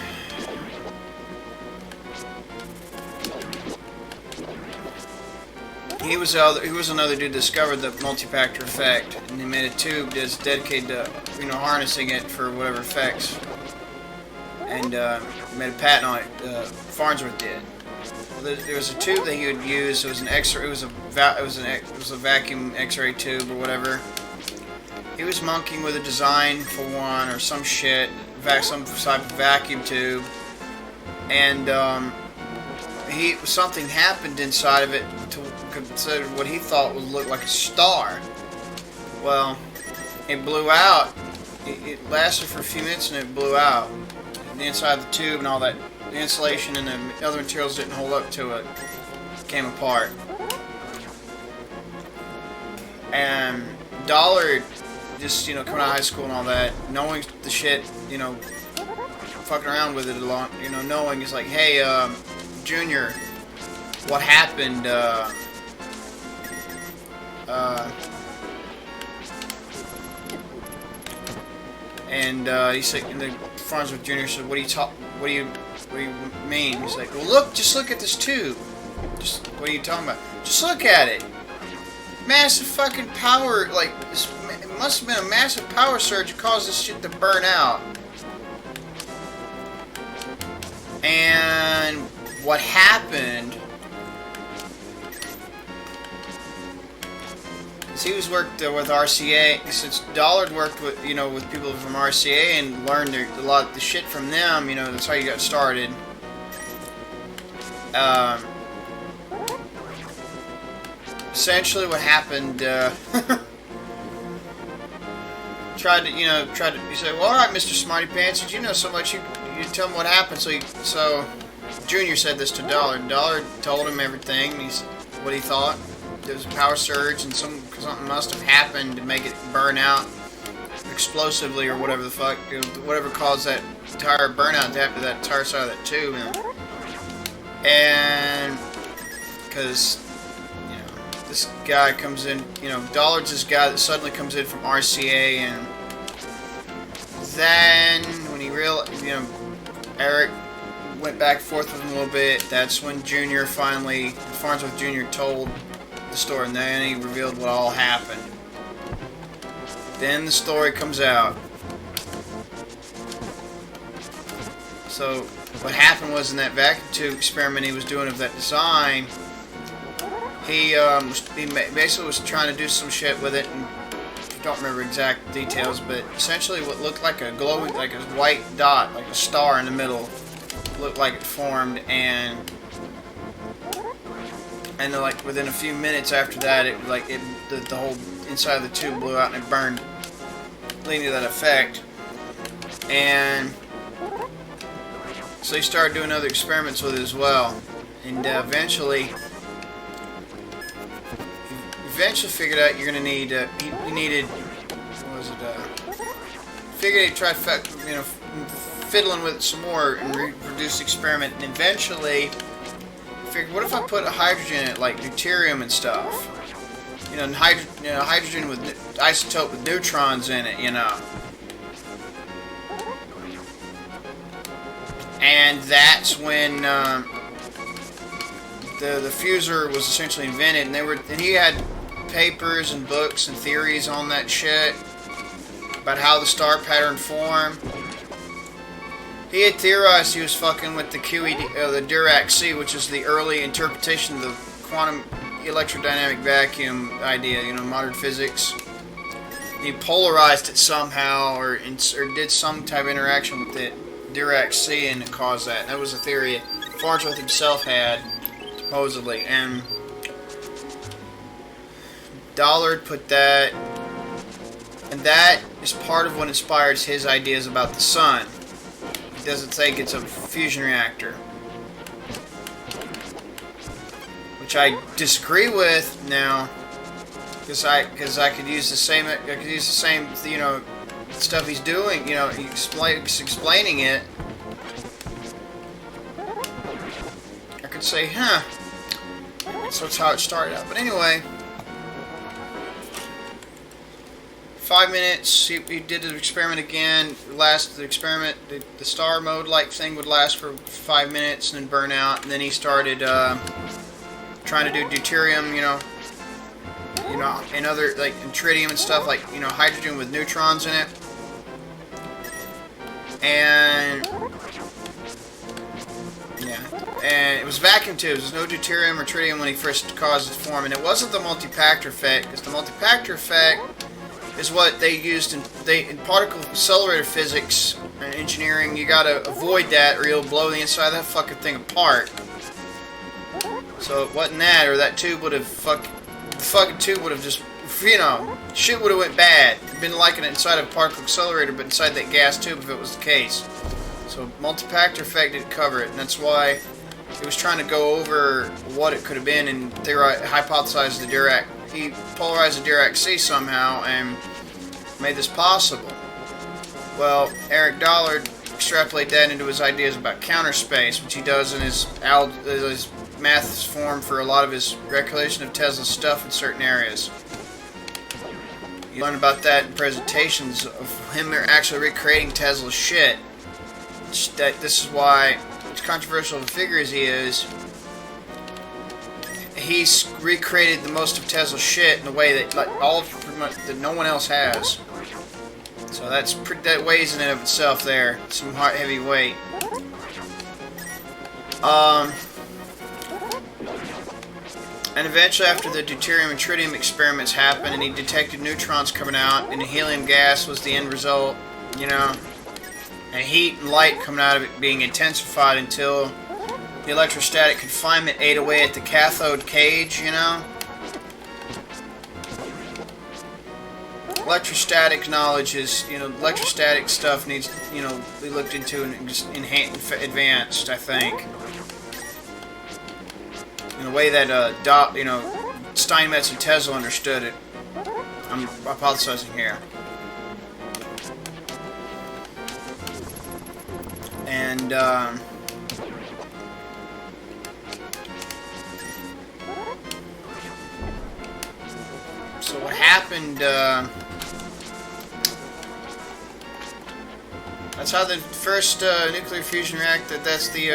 He was another dude that discovered the multi-factor effect, and he made a tube that's dedicated to, you know, harnessing it for whatever effects, and made a patent on it. Farnsworth did. There was a tube that he would use. It was an X-ray. It was a vacuum X-ray tube or whatever. He was monkeying with a design for one or some shit, some type of vacuum tube, and something happened inside of it to consider what he thought would look like a star. Well, it blew out. It lasted for a few minutes and it blew out. The inside of the tube and all that, the insulation and the other materials didn't hold up to it. It came apart. And Dollard, just, you know, coming out of high school and all that, knowing the shit, you know, fucking around with it a lot, you know, knowing, he's like, hey, Junior, what happened, and he said, and the Farnsworth Jr. said, what do you mean? He's like, well, look, just look at this tube. Just, what are you talking about? Just look at it. Massive fucking power, like, it must have been a massive power surge that caused this shit to burn out. And what happened is he was worked with RCA. Since Dollard worked with, you know, with people from RCA and learned a lot of the shit from them, you know, that's how you got started. Essentially what happened, you say, well, alright, Mr. Smarty Pants, did you know so much, you tell him what happened. So Junior said this to Dollard. Dollard told him everything, what he thought. There was a power surge and something must have happened to make it burn out explosively or whatever the fuck, whatever caused that entire burnout after that entire side of that tube. And because, you know, this guy comes in, you know, Dollard's this guy that suddenly comes in from RCA, and then when he realized, you know, Eric went back and forth with him a little bit, that's when Junior finally, Farnsworth Jr. told the story, and then he revealed what all happened. Then the story comes out. So what happened was, in that vacuum tube experiment he was doing of that design, he basically was trying to do some shit with it, and I don't remember exact details, but essentially what looked like a glowing, like a white dot, like a star in the middle, looked like it formed, and then, like, within a few minutes after that, the whole inside of the tube blew out and it burned, leading to that effect. And so he started doing other experiments with it as well, and eventually figured out you're gonna need he needed, what was it? Figured he tried, you know, fiddling with it some more and reproduce the experiment, and eventually figured, what if I put a hydrogen in it, like deuterium and stuff? You know, hydrogen with isotope with neutrons in it, you know. And that's when the fuser was essentially invented, and he had papers and books and theories on that shit about how the star pattern formed. He had theorized he was fucking with the QED, the Dirac-C, which is the early interpretation of the quantum electrodynamic vacuum idea, you know, modern physics. He polarized it somehow, or did some type of interaction with the Dirac-C, and it caused that. That was a theory Farnsworth himself had, supposedly, and Dollard put that, and that is part of what inspires his ideas about the sun. He doesn't think it's a fusion reactor, which I disagree with now, because I could use the same you know, stuff he's doing, you know, he's explaining it. I could say, So that's how it started out. But anyway, 5 minutes. He did the experiment again. The star mode like thing would last for 5 minutes and then burn out. And then he started trying to do deuterium, and other like and tritium and stuff, like hydrogen with neutrons in it. And yeah, and it was vacuum tubes. There's no deuterium or tritium when he first caused its form, and it wasn't the multi-pactor effect, because the multi-pactor effect is what they used in particle accelerator physics and engineering. You gotta avoid that, or you'll blow the inside of that fucking thing apart. So it wasn't that, or that tube would have the fucking tube would have just, shit would have went bad. It'd been like it inside of a particle accelerator, but inside that gas tube if it was the case. So multi-pactor effect didn't cover it, and that's why he was trying to go over what it could have been and hypothesized the Dirac. He polarized the Dirac C somehow and made this possible. Well, Eric Dollard extrapolated that into his ideas about counter space, which he does in his math form for a lot of his recollection of Tesla's stuff in certain areas. You learn about that in presentations of him actually recreating Tesla's shit. This is why, as controversial of a figure as he is, he's recreated the most of Tesla's shit in a way that that no one else has. So that weighs in and of itself there. Some heavy weight. And eventually, after the deuterium and tritium experiments happened, and he detected neutrons coming out, and the helium gas was the end result, and heat and light coming out of it being intensified until the electrostatic confinement ate away at the cathode cage, Electrostatic knowledge is, electrostatic stuff needs, to be looked into and just advanced, I think. In the way that, Steinmetz and Tesla understood it. I'm hypothesizing here. And, so what happened, that's how the first nuclear fusion reactor, that's the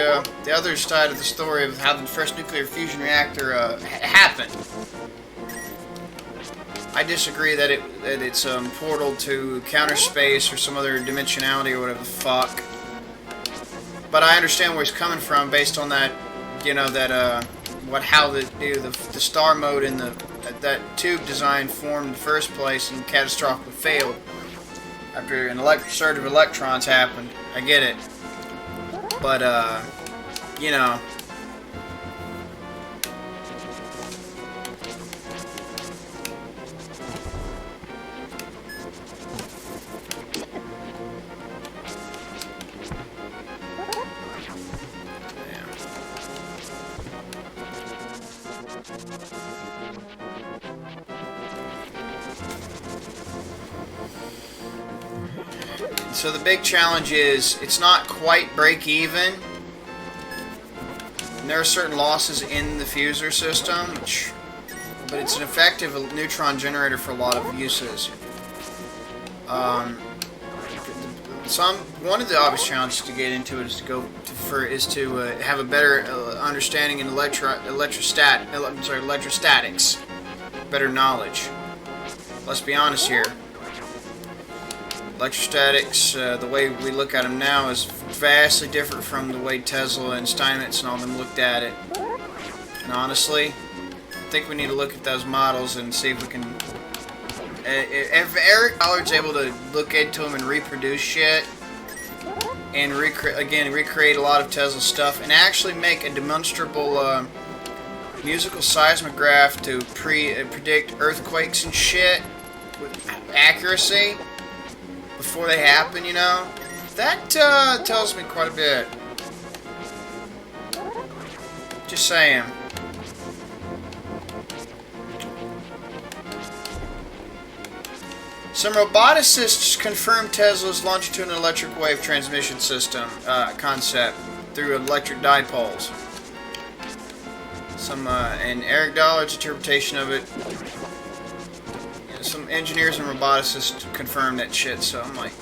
other side of the story of how the first nuclear fusion reactor happened. I disagree that it's a portal to counter space or some other dimensionality or whatever the fuck. But I understand where he's coming from based on that, how the star mode in that tube design formed in the first place and catastrophically failed after an surge of electrons happened. I get it. But, so the big challenge is it's not quite break even. And there are certain losses in the fuser system, but it's an effective neutron generator for a lot of uses. One of the obvious challenges to get into it is to have a better understanding in electrostatics, better knowledge. Let's be honest here. Electrostatics, the way we look at them now, is vastly different from the way Tesla and Steinmetz and all them looked at it. And honestly, I think we need to look at those models and see if we can... If Eric Dollard's able to look into them and reproduce shit, and recreate a lot of Tesla stuff, and actually make a demonstrable musical seismograph to predict earthquakes and shit with accuracy before they happen, that tells me quite a bit. Just saying. Some roboticists confirmed Tesla's longitudinal electric wave transmission system concept through electric dipoles. and Eric Dollard's interpretation of it. You know, some engineers and roboticists confirmed that shit, so I'm like,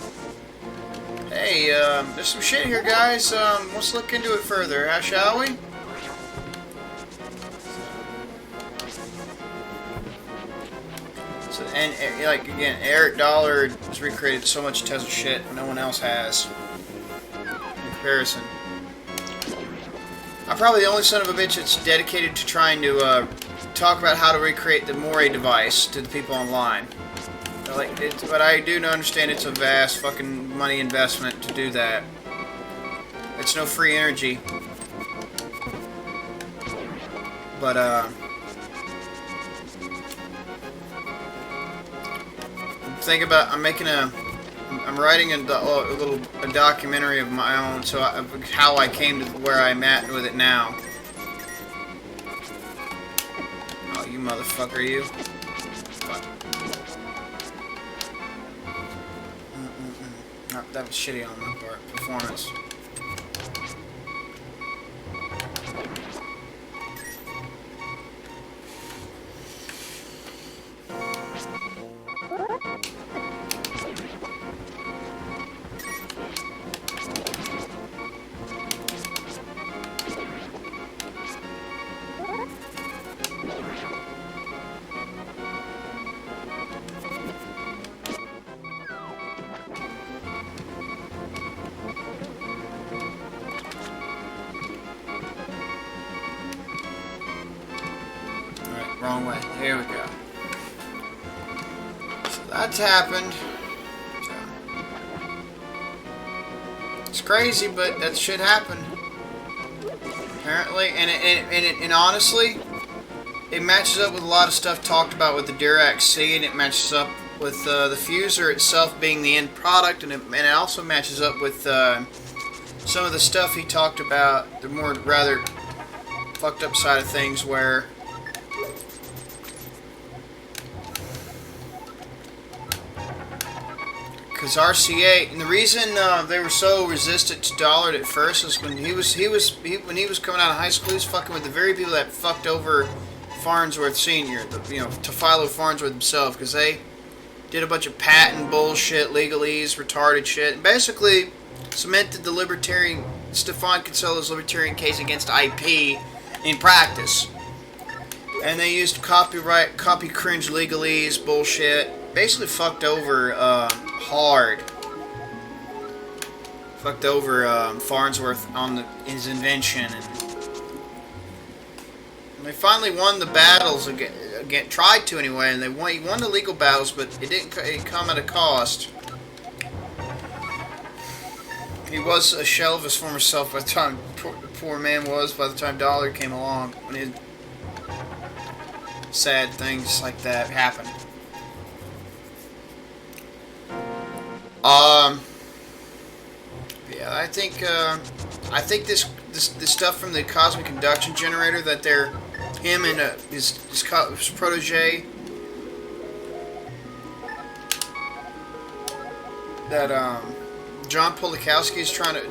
hey, there's some shit here, guys. Let's look into it further, shall we? So, and like again, Eric Dollard has recreated so much Tesla shit no one else has. In comparison, I'm probably the only son of a bitch that's dedicated to trying to talk about how to recreate the Moray device to the people online. But I do understand it's a vast fucking money investment to do that. It's no free energy. But I'm writing a documentary of my own, so how I came to where I'm at with it now. Oh, you motherfucker, you. Fuck. That was shitty on my part. Performance. Wrong way. Here we go. So that's happened. It's crazy, but that shit happened. Apparently, and honestly, it matches up with a lot of stuff talked about with the Dirac C, and it matches up with the fuser itself being the end product, and it also matches up with some of the stuff he talked about, the more rather fucked up side of things, where because RCA, and the reason they were so resistant to Dollard at first is when he was coming out of high school, he was fucking with the very people that fucked over Farnsworth Sr., to Philo Farnsworth himself, because they did a bunch of patent bullshit, legalese, retarded shit, and basically cemented the libertarian, Stefan Kinsella's libertarian case against IP in practice. And they used copy cringe legalese bullshit, basically fucked over hard. Fucked over Farnsworth on his invention, and they finally won the battles again. Tried to anyway, and he won the legal battles, but it come at a cost. He was a shell of his former self by the time poor man was by the time Dollar came along. When sad things like that happened. Yeah, I think this stuff from the cosmic induction generator that him and his protege, that John Polakowski is trying to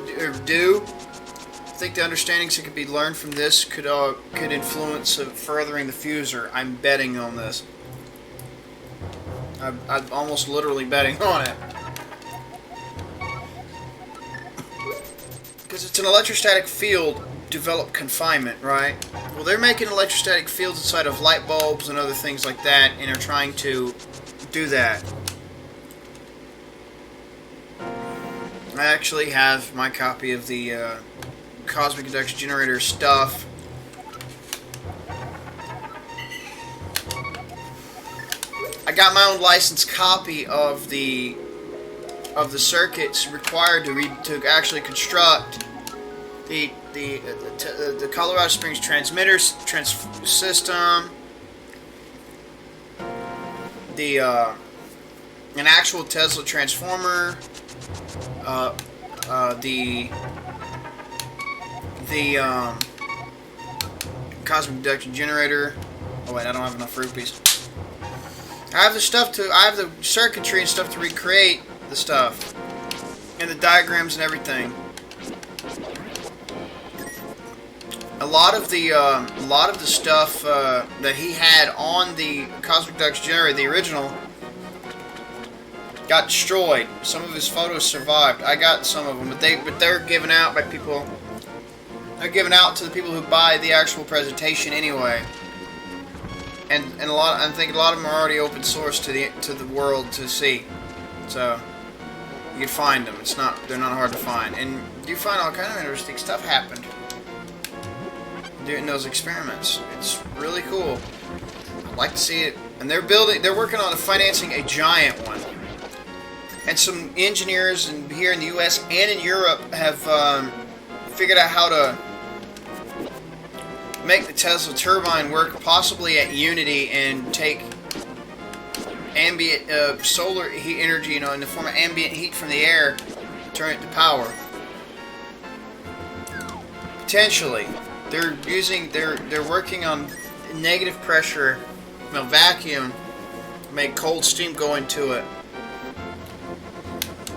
do. I think the understandings that could be learned from this could influence furthering the fuser. I'm betting on this. I'm almost literally betting on it. Because it's an electrostatic field developed confinement, right? Well, they're making electrostatic fields inside of light bulbs and other things like that, and are trying to do that. I actually have my copy of the cosmic induction generator stuff. I got my own licensed copy of the circuits required to actually construct the Colorado Springs transmitter system, an actual Tesla transformer, the cosmic induction generator. Oh wait, I don't have enough rupees. I have the circuitry and stuff to recreate the stuff, and the diagrams and everything. a lot of the stuff that he had on the Cosmic Dux generator, the original, got destroyed. Some of his photos survived. I got some of them, but they're given out by people. They're given out to the people who buy the actual presentation anyway. And I think a lot of them are already open source to the world to see. So you can find them. They're not hard to find, and you find all kind of interesting stuff happened doing those experiments. It's really cool. I'd like to see it. And they're working on financing a giant one. And some engineers here in the U.S. and in Europe have figured out how to make the Tesla turbine work, possibly at Unity, and take ambient solar heat energy, in the form of ambient heat from the air, turn it to power. Potentially, they're working on negative pressure, vacuum, make cold steam go into it.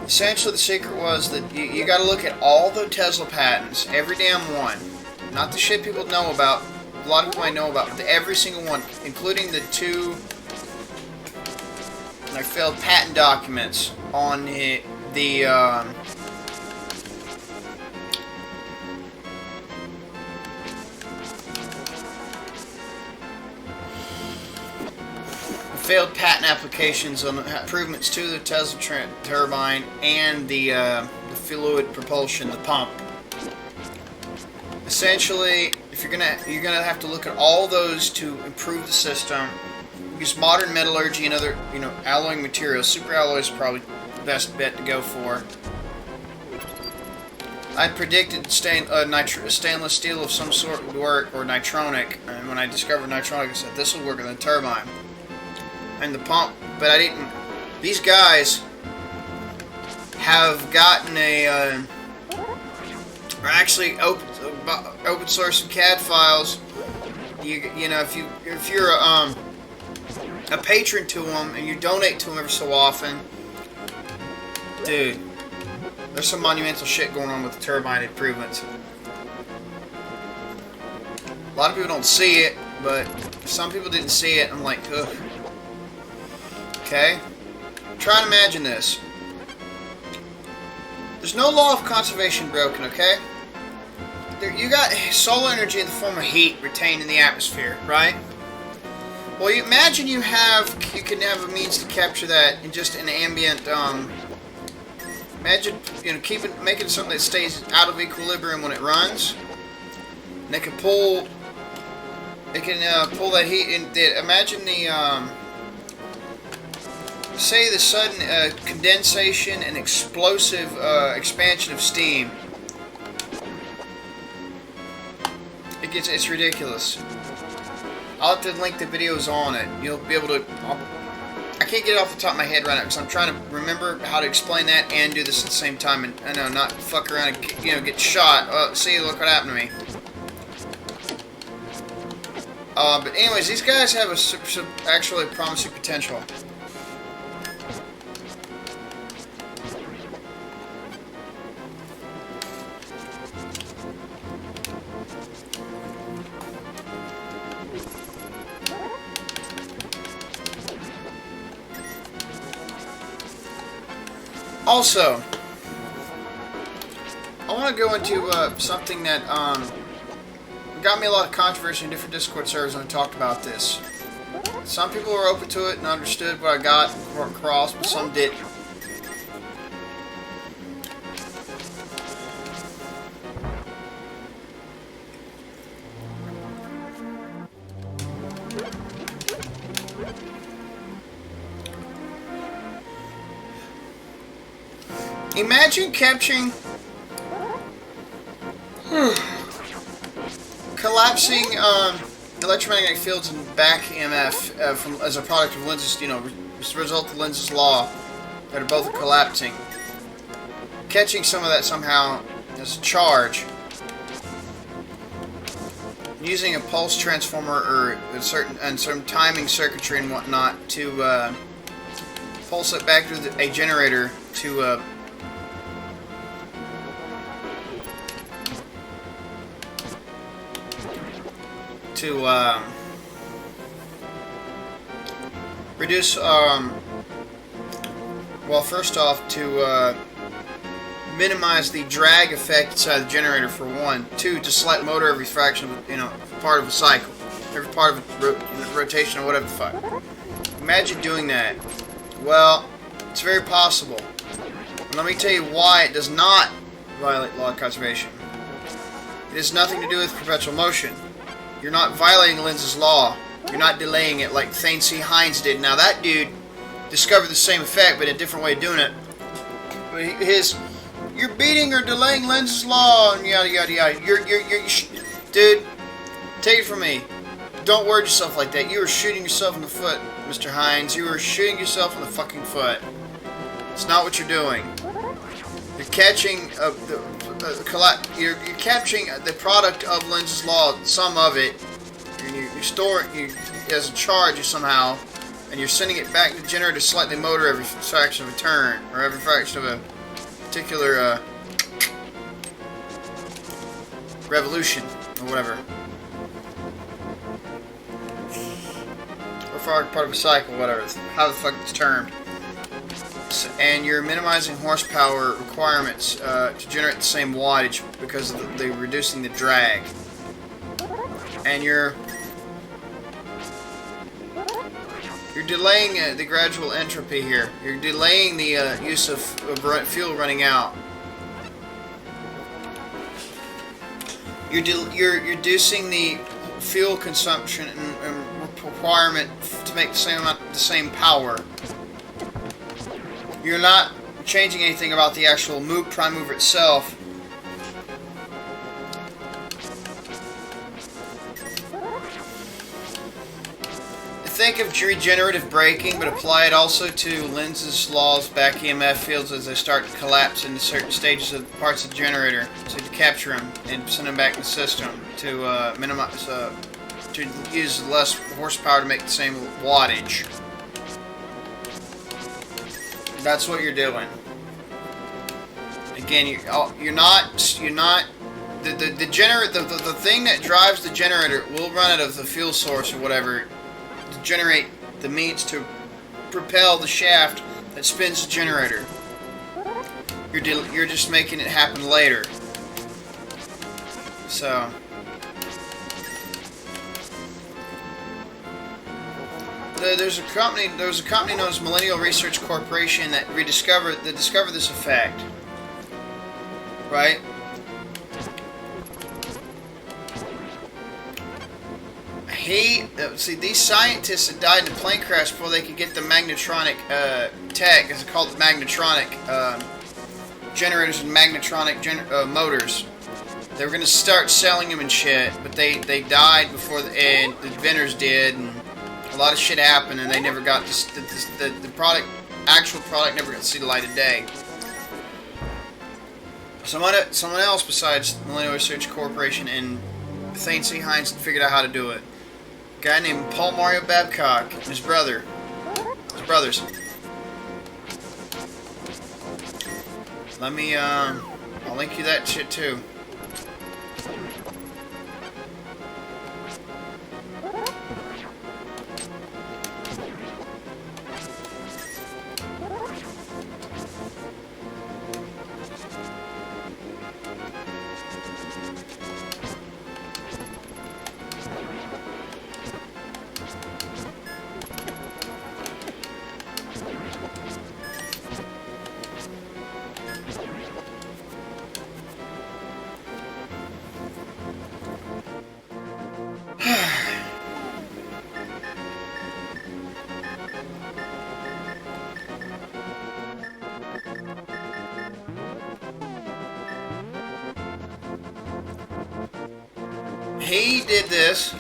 Essentially, the secret was that you got to look at all the Tesla patents, every damn one. Not the shit people know about. A lot of people might know about, but every single one, including the two failed patent documents on the failed patent applications on improvements to the Tesla turbine and the fluid propulsion, the pump. Essentially, if you're gonna have to look at all those to improve the system. Use modern metallurgy and other alloying materials. Super alloy is probably the best bet to go for. I predicted stainless steel of some sort would work, or nitronic, and when I discovered nitronic, I said this will work on the turbine and the pump, but I didn't. These guys have gotten or actually open source some CAD files. If you're a patron to them and you donate to them every so often, dude, there's some monumental shit going on with the turbine improvements. A lot of people don't see it, but some people didn't see it. I'm like, ugh. Okay? Try and imagine this. There's no law of conservation broken, okay? You got solar energy in the form of heat retained in the atmosphere, right? Well, you imagine you can have a means to capture that in just an ambient. Imagine making something that stays out of equilibrium when it runs. And it can pull. It can pull that heat in. Imagine say the sudden condensation and explosive expansion of steam. It's ridiculous. I'll have to link the videos on it. You'll be able to. I can't get it off the top of my head right now because I'm trying to remember how to explain that and do this at the same time, and I know not fuck around and get shot. See, look what happened to me. But anyways, these guys have actually promising potential. Also, I want to go into something that got me a lot of controversy in different Discord servers when I talked about this. Some people were open to it and understood what I got across, but some didn't. Imagine capturing collapsing electromagnetic fields and back EMF as a product of lenses, as a result of Lenz's law, that are both collapsing. Catching some of that somehow as a charge, using a pulse transformer or some timing circuitry and whatnot to pulse it back through a generator to to reduce, well, first off, to minimize the drag effect inside the generator for one. Two, to select motor every fraction of, part of a cycle. Every part of a rotation or whatever the fuck. Imagine doing that. Well, it's very possible. And let me tell you why it does not violate law of conservation. It has nothing to do with perpetual motion. You're not violating Lenz's law. You're not delaying it like Thane C. Hines did. Now that dude discovered the same effect, but a different way of doing it. But you're beating or delaying Lenz's law, and yada yada yada. Dude, take it from me. Don't word yourself like that. You are shooting yourself in the foot, Mr. Hines. You are shooting yourself in the fucking foot. It's not what you're doing. You're catching you're capturing the product of Lenz's law, some of it, and you store it as a charge somehow, and you're sending it back to the generator to select the motor every fraction of a turn, or every fraction of a particular revolution, or whatever. Or part of a cycle, whatever. How the fuck it's termed. And you're minimizing horsepower requirements to generate the same wattage because of the reducing the drag. And you're delaying the gradual entropy here. You're delaying the use of fuel running out. You're reducing the fuel consumption and requirement to make the same power. You're not changing anything about the actual prime mover itself. Think of regenerative braking, but apply it also to Lenz's laws back EMF fields as they start to collapse into certain stages of parts of the generator, so to capture them and send them back in the system to minimize, to use less horsepower to make the same wattage. That's what you're doing. Again, you're not the generator. The thing that drives the generator will run out of the fuel source or whatever to generate the means to propel the shaft that spins the generator. You're just making it happen later. So. There was a company known as Millennial Research Corporation that discovered this effect, right? See, these scientists had died in a plane crash before they could get the magnetronic tech, as they call it, magnetronic generators and magnetronic motors. They were going to start selling them and shit, but they died before the inventors did, and a lot of shit happened, and they never got the actual product never got to see the light of day. Someone else besides Millennial Research Corporation and Thane C. Hines figured out how to do it. A guy named Paul Mario Babcock and his brothers. Let me, I'll link you that shit too. He did this.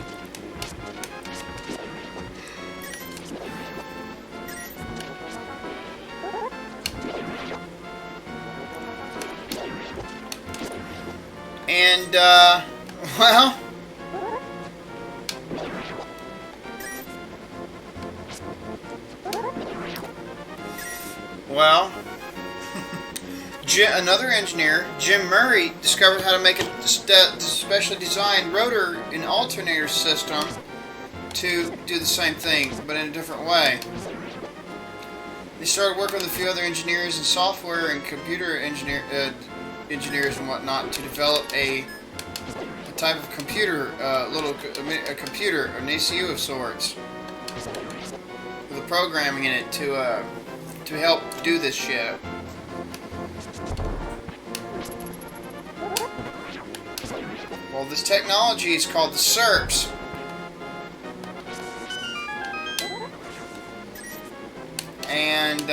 And, well, Another engineer, Jim Murray, discovered how to make a specially designed rotor and alternator system to do the same thing, but in a different way. They started working with a few other engineers and software and computer engineers and whatnot to develop a type of computer, a computer, an ECU of sorts, with the programming in it to help do this shit. Well, this technology is called the SERPs. And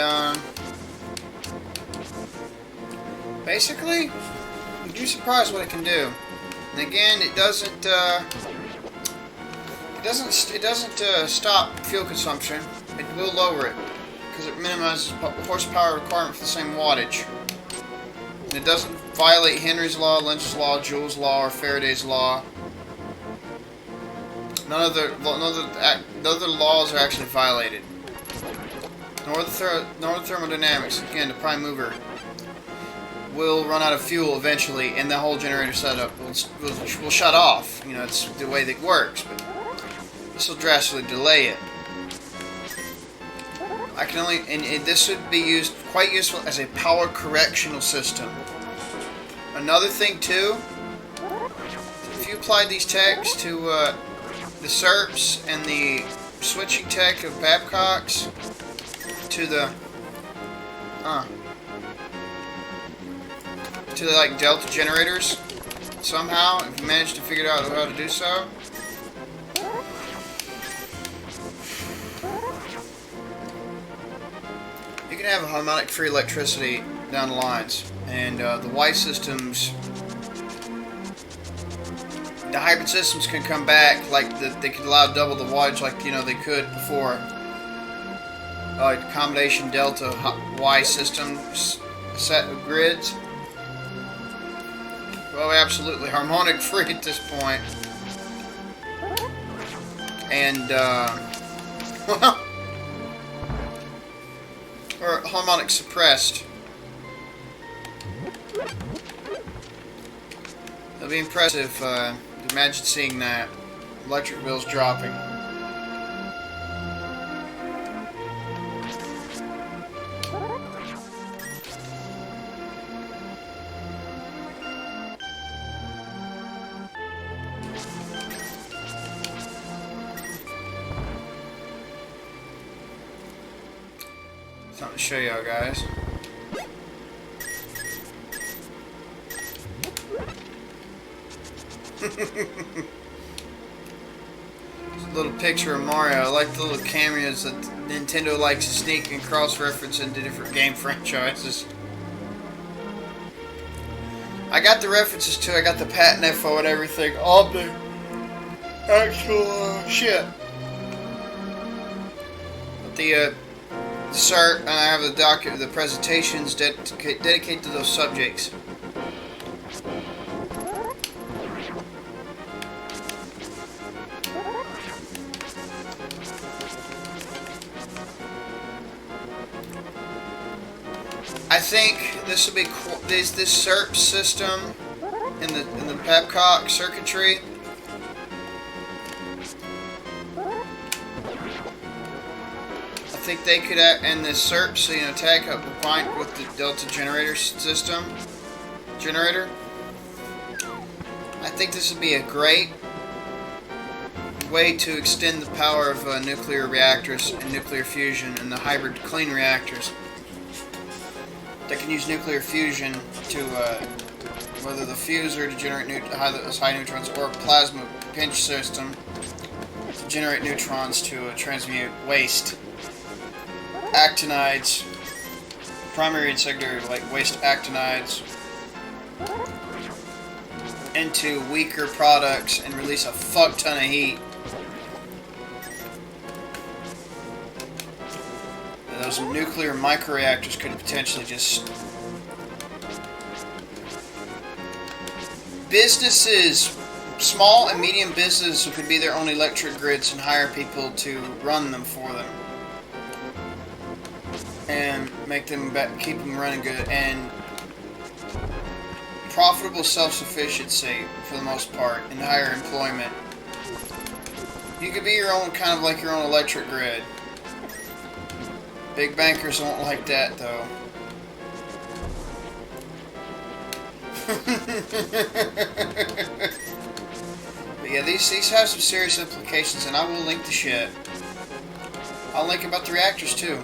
basically, you'd be surprised what it can do. And again, it doesn't stop fuel consumption. It will lower it because it minimizes horsepower requirement for the same wattage. And it doesn't violate Henry's law, Lenz's law, Joule's law, or Faraday's law. None of the laws are actually violated. Nor the thermodynamics. Again, the prime mover will run out of fuel eventually, and the whole generator setup will shut off. You know, it's the way that it works, but this will drastically delay it. This would be quite useful as a power correctional system. Another thing too, if you applied these techs to the SERPs and the switching tech of Babcock's to the like Delta generators somehow, if you manage to figure out how to do so, you can have a harmonic free electricity down the lines. And the Y systems, the hybrid systems can come back they could allow double the wattage like they could before. Combination Delta Y systems set of grids. Well, absolutely harmonic free at this point. And well, or harmonic suppressed. It'll be impressive. Imagine seeing that. Electric bills dropping. Something to show y'all guys. It's a little picture of Mario. I like the little cameos that Nintendo likes to sneak and cross-reference into different game franchises. I got the references to it. I got the patent info and everything. All the actual shit. But the cert, and I have the presentations dedicated to those subjects. I think this will be this SERP system in the Babcock circuitry. I think they could and the SERPs, tag up combined with the Delta generator system. I think this would be a great way to extend the power of nuclear reactors and nuclear fusion and the hybrid clean reactors. They can use nuclear fusion to whether the fuser to generate high neutrons or a plasma pinch system to generate neutrons to transmute waste actinides, primary and secondary waste actinides, into weaker products and release a fuck ton of heat. Those nuclear microreactors could potentially just... Businesses, small and medium businesses could be their own electric grids and hire people to run them for them. And make them keep them running good. And profitable self-sufficiency for the most part and higher employment. You could be your own, kind of like your own electric grid. Big bankers won't like that, though. But yeah, these have some serious implications, and I will link the shit. I'll link about the reactors, too.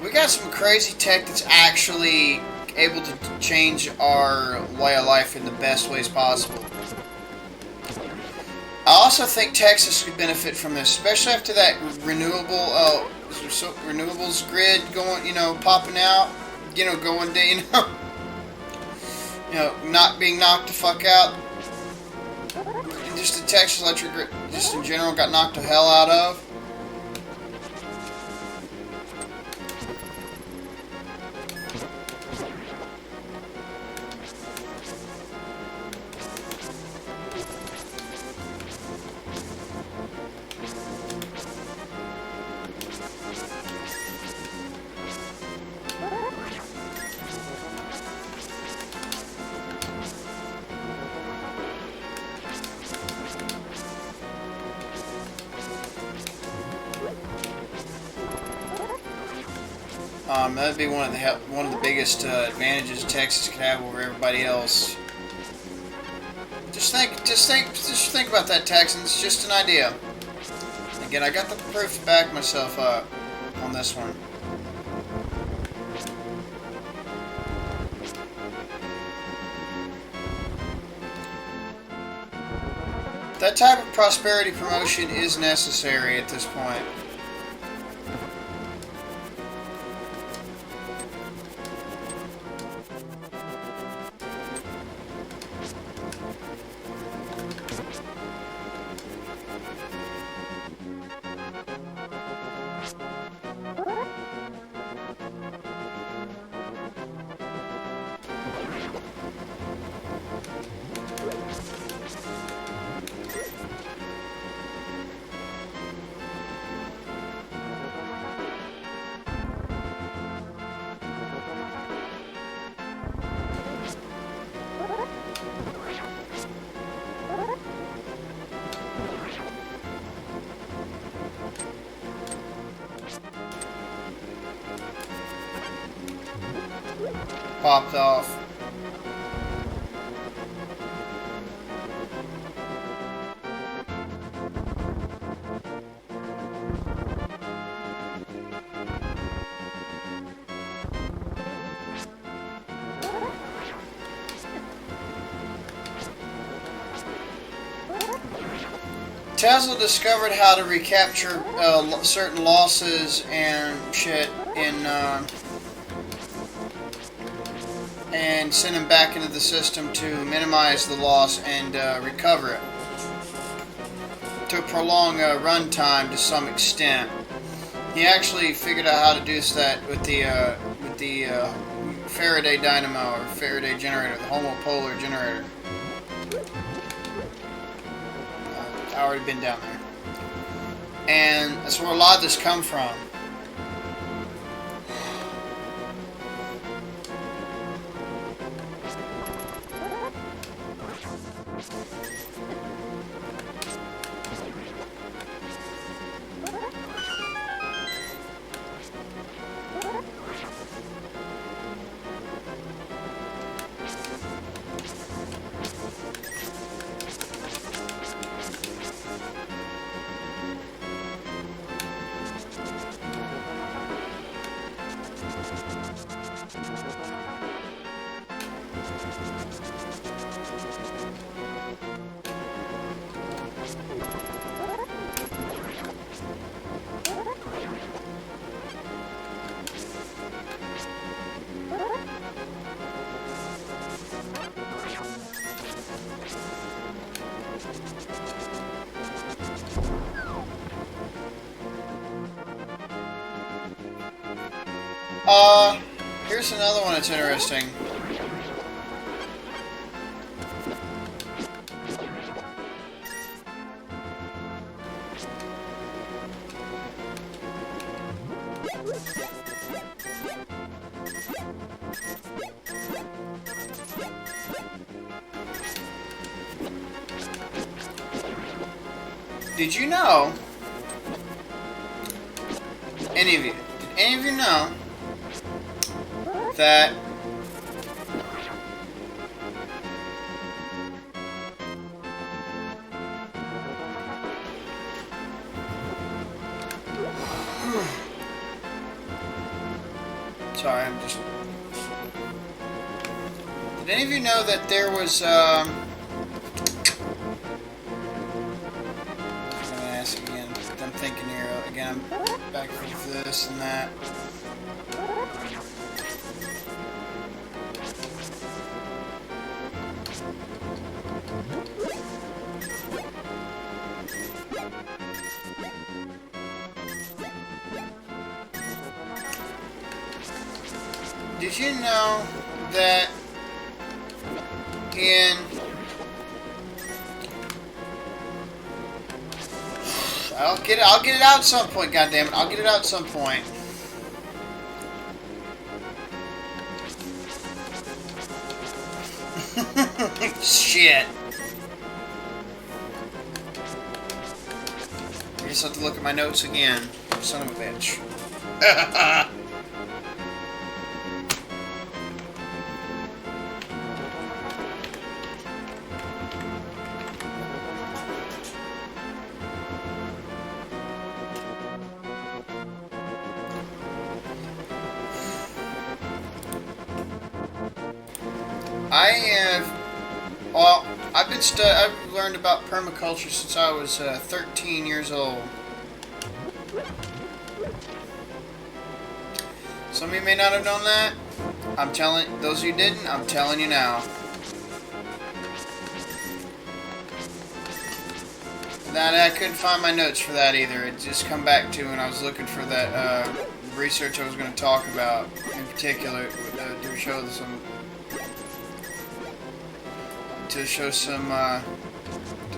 We got some crazy tech that's actually able to change our way of life in the best ways possible. I also think Texas could benefit from this, especially after that renewables grid going, popping out, going down, not being knocked the fuck out. And just the Texas electric grid, just in general, got knocked the hell out of. That'd be one of the biggest advantages Texas could have over everybody else. Just think about that, Texans. Just an idea. Again, I got the proof to back myself up on this one. That type of prosperity promotion is necessary at this point. Popped off. Tesla discovered how to recapture certain losses and shit and send them back into the system to minimize the loss and recover it, to prolong runtime to some extent. He actually figured out how to do that with the Faraday dynamo or Faraday generator, the homopolar generator. I already been down there, and that's where a lot of this come from. Here's another one that's interesting. Did you know, did any of you know that sorry, I'm just... Did any of you know that there was, I'm gonna ask again, I'm thinking here, again, I'm back with this and that. Did you know that in I'll get it out at some point, goddammit. I'll get it out at some point. Shit. I guess I'll have to look at my notes again. Son of a bitch. I've learned about permaculture since I was 13 years old. Some of you may not have known that. I'm telling those of you who didn't, I'm telling you now. That I couldn't find my notes for that either. It just come back to when I was looking for that research I was going to talk about in particular to show some to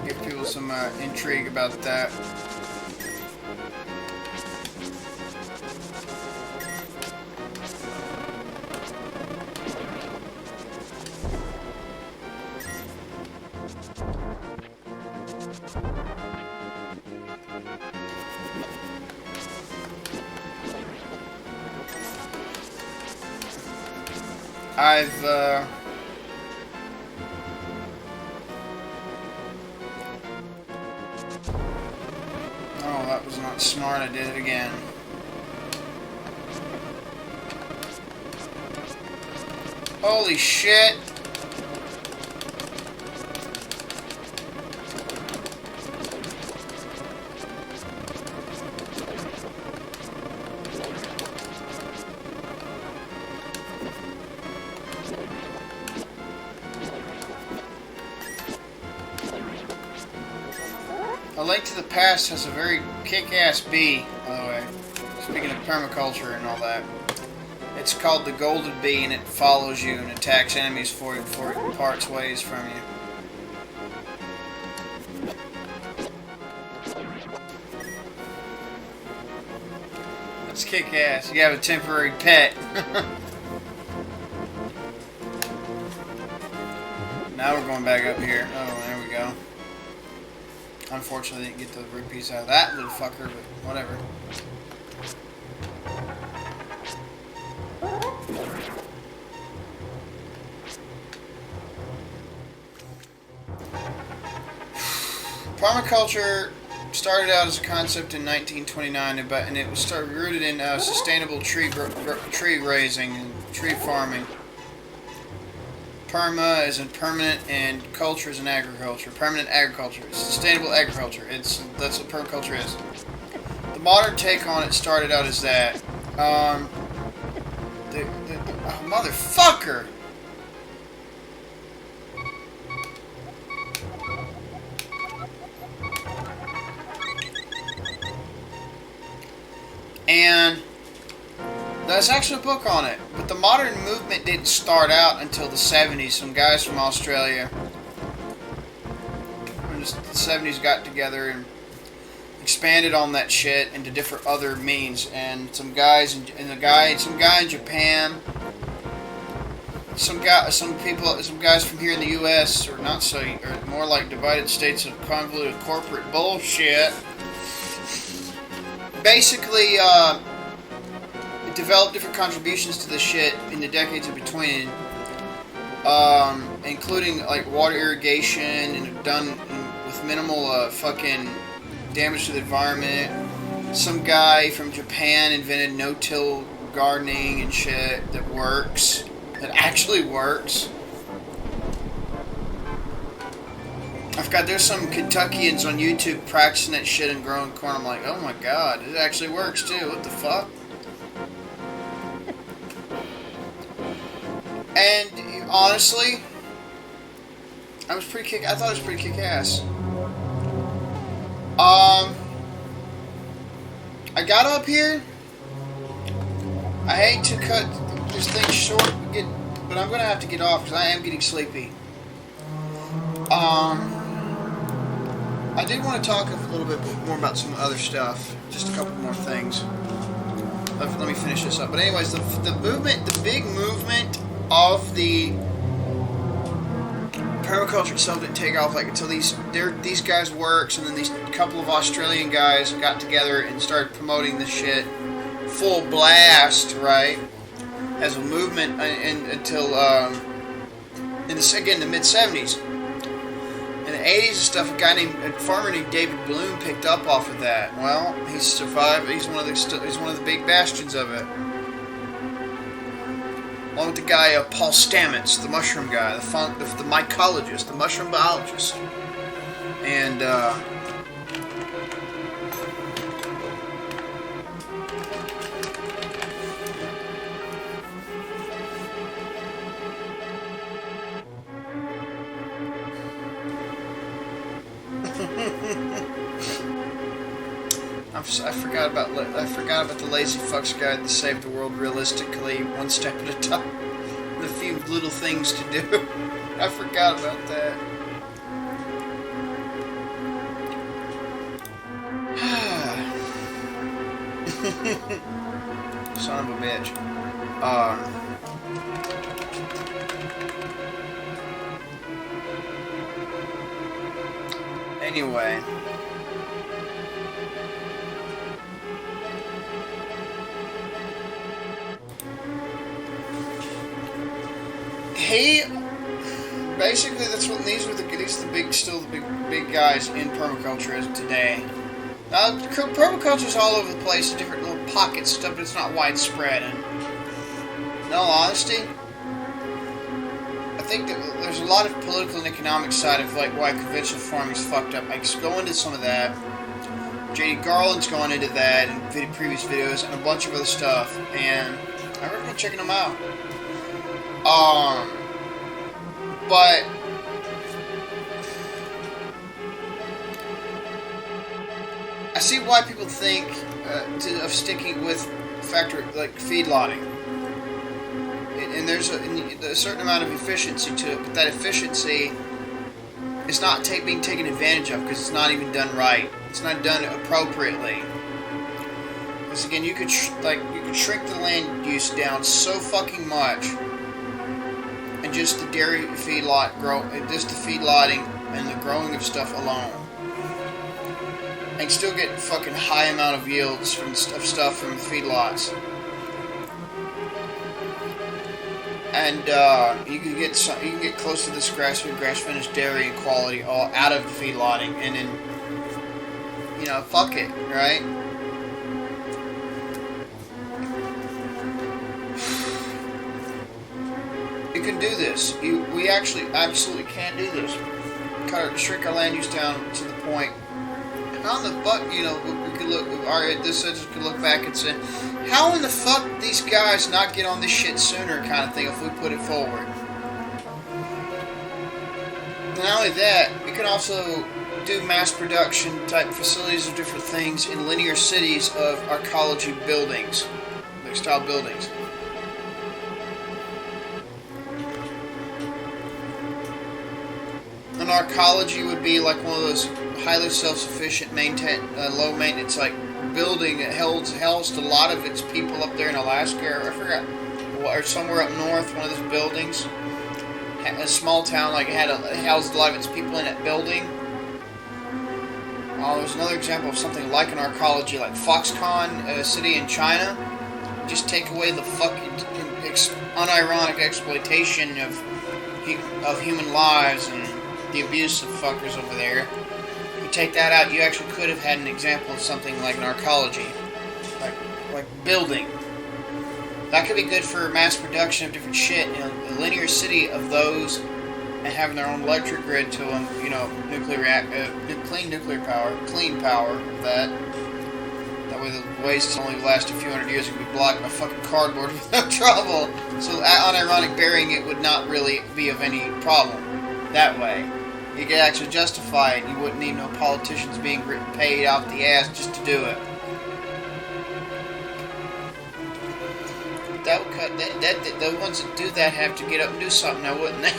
give people some intrigue about that. Oh, that was not smart. I did it again. Holy shit. A Link to the Past has a very kick-ass bee, by the way. Speaking of permaculture and all that. It's called the Golden Bee, and it follows you and attacks enemies before it parts ways from you. That's kick-ass. You have a temporary pet. Now we're going back up here. Oh, there we go. Unfortunately, I didn't get the rupees out of that little fucker, but whatever. Permaculture started out as a concept in 1929, and it was rooted in sustainable tree raising and tree farming. Perma is in permanent, and culture is in agriculture. Permanent agriculture. It's sustainable agriculture. That's what permaculture is. The modern take on it started out as that. Oh, motherfucker! And there's actually a book on it, but the modern movement didn't start out until the 70s. Some guys from Australia in the 70s got together and expanded on that shit into different other means. And some guy in Japan some guys from here in the U.S. are not so, or more like divided states of convoluted corporate bullshit. Basically, developed different contributions to this shit in the decades in between, including like water irrigation and done with minimal fucking damage to the environment. Some guy from Japan invented no-till gardening and shit that works, that actually works. I forgot, there's some Kentuckians on YouTube practicing that shit and growing corn. I'm like, oh my god, it actually works too. What the fuck? And honestly, I thought it was pretty kick-ass. I got up here. I hate to cut this thing short, but I'm gonna have to get off because I am getting sleepy. I did want to talk a little bit more about some other stuff. Just a couple more things. Let me finish this up. But anyways, the big movement of the permaculture itself didn't take off like until these guys works, and then these couple of Australian guys got together and started promoting this shit full blast, right, as a movement until in the mid '70s. In the '80s and stuff, a farmer named David Bloom picked up off of that. Well, he's survived. He's one of the big bastions of it. Along with the guy Paul Stamets, the mushroom guy, the mycologist, the mushroom biologist, and I forgot about the lazy fuck's guide that saved the world realistically, one step at a time, with a few little things to do. I forgot about that. Son of a bitch. Anyway. Basically, that's what these are the big guys in permaculture as of today. Now, permaculture is all over the place, different little pockets and stuff, but it's not widespread. And in all honesty, I think that there's a lot of political and economic side of like why conventional farming is fucked up. I just go into some of that. J.D. Garland's gone into that in previous videos and a bunch of other stuff, and I recommend checking them out. But I see why people think of sticking with factory like feedlotting, and there's a certain amount of efficiency to it, but that efficiency is not being taken advantage of because it's not even done right. It's not done appropriately. Because again, you could shrink the land use down so fucking much. And just the dairy feedlot just the feedlotting and the growing of stuff alone, and still get fucking high amount of yields of stuff from feedlots. And you can get close to this grass-fed, grass-finished dairy and quality all out of the feedlotting, and then fuck it, right? You can do this. We actually absolutely can do this. Shrink our land use down to the point. How in the fuck, we could look. This could look back and say, how in the fuck did these guys not get on this shit sooner, kind of thing, if we put it forward. Not only that, we can also do mass production type facilities of different things in linear cities of arcology buildings, like style buildings. An arcology would be like one of those highly self-sufficient, low maintenance, like building that holds a lot of its people up there in Alaska. I forgot or somewhere up north, one of those buildings, a small town, like it housed a lot of its people in that building. There's another example of something like an arcology, like Foxconn, a city in China. Just take away the fucking unironic exploitation of human lives and the abuse of fuckers over there. You take that out, you actually could have had an example of something like an arcology, like building. That could be good for mass production of different shit. You know, the linear city of those, and having their own electric grid to them. You know, clean power of that. That way the waste only last a few hundred years and can be blocked by fucking cardboard without trouble. So unironic burying it would not really be of any problem. That way, you could actually justify it. You wouldn't need no politicians being paid out the ass just to do it. That would cut. The ones that do that have to get up and do something now, wouldn't they?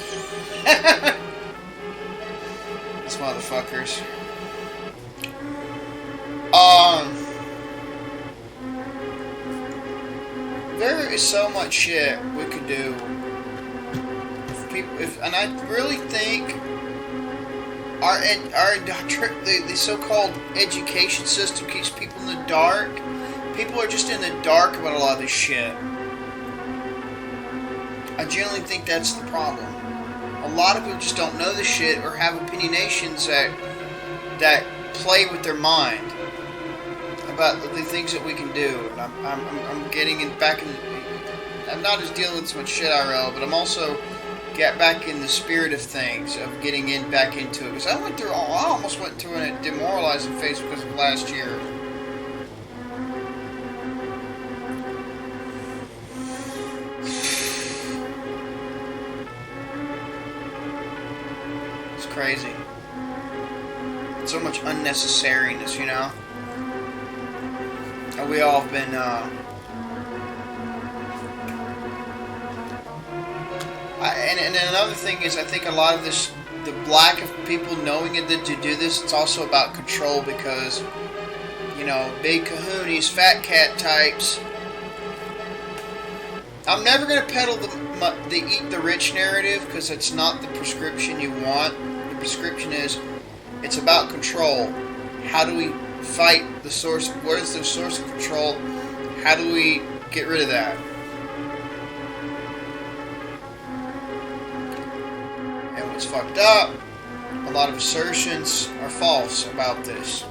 These motherfuckers. There is so much shit we could do. And I really think the so-called education system keeps people in the dark. People are just in the dark about a lot of this shit. I generally think that's the problem. A lot of people just don't know the shit or have opinionations that play with their mind about the things that we can do. And I'm getting back in. I'm not just dealing with so much shit IRL, but I'm also get back in the spirit of things, of getting back into it. Because I almost went through a demoralizing phase because of last year. It's crazy. So much unnecessariness, you know? And we all have been, and another thing is, I think a lot of this, the lack of people knowing it to do this, it's also about control because, you know, big kahoonies, fat cat types. I'm never going to peddle the eat the rich narrative because it's not the prescription you want. The prescription is, it's about control. How do we fight the source? Where is the source of control? How do we get rid of that? And what's fucked up, a lot of assertions are false about this.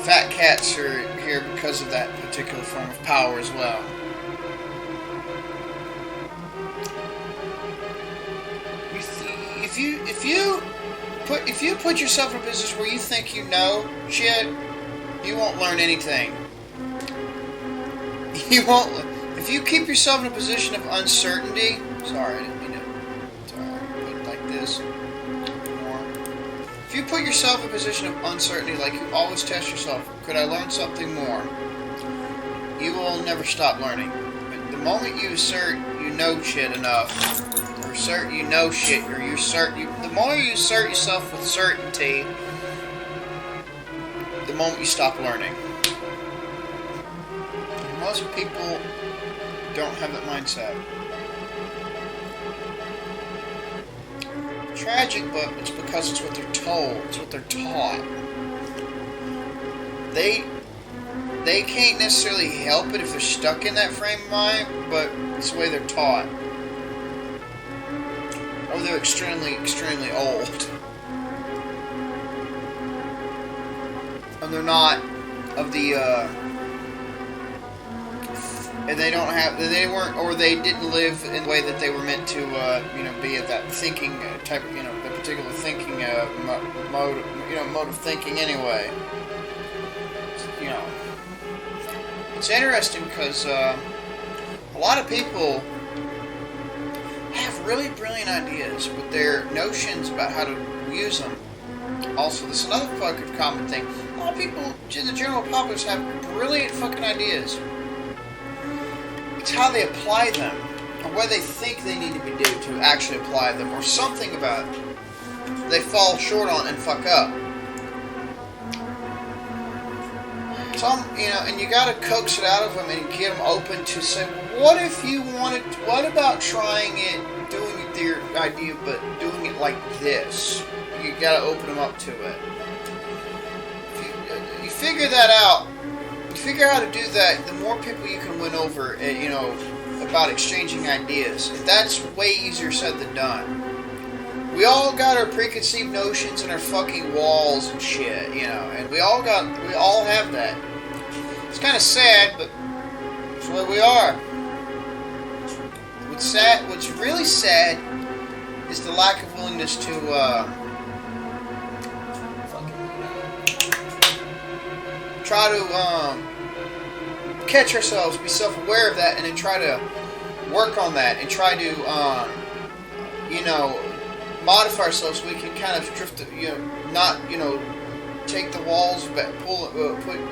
Fat cats are here because of that particular form of power as well. If you put yourself in a position where you think you know shit, you won't learn anything. You won't. If you keep yourself in a position of uncertainty, sorry, I didn't mean to. Sorry, I put it like this. More. If you put yourself in a position of uncertainty, like you always test yourself, could I learn something more? You will never stop learning. But the moment you assert you know shit enough, or assert you know shit, or you assert you, the more you assert yourself with certainty, the moment you stop learning. And most people don't have that mindset. Tragic, but it's because it's what they're told. It's what they're taught. They can't necessarily help it if they're stuck in that frame of mind, but it's the way they're taught. Or they're extremely, extremely old. And they're not of the, and they don't have, they weren't, or they didn't live in the way that they were meant to, be at that thinking type of, the particular thinking mode of thinking anyway. It's interesting because a lot of people have really brilliant ideas, but their notions about how to use them. Also, this is another fucking common thing. A lot of people, the general populace, have brilliant fucking ideas. It's how they apply them, or what they think they need to be doing to actually apply them, or something about it they fall short on and fuck up. some, you know, and you got to coax it out of them and get them open to say, what if you wanted? What about trying it, doing it their idea, but doing it like this? You got to open them up to it. If you figure that out. You figure out how to do that, the more people you can win over, you know, about exchanging ideas. That's way easier said than done. We all got our preconceived notions and our fucking walls and shit, you know, and we all have that. It's kind of sad, but it's where we are. What's really sad is the lack of willingness to, try to catch ourselves, be self-aware of that, and then try to work on that, and try to, you know, modify ourselves so we can kind of drift, you know, not, you know, take the walls back,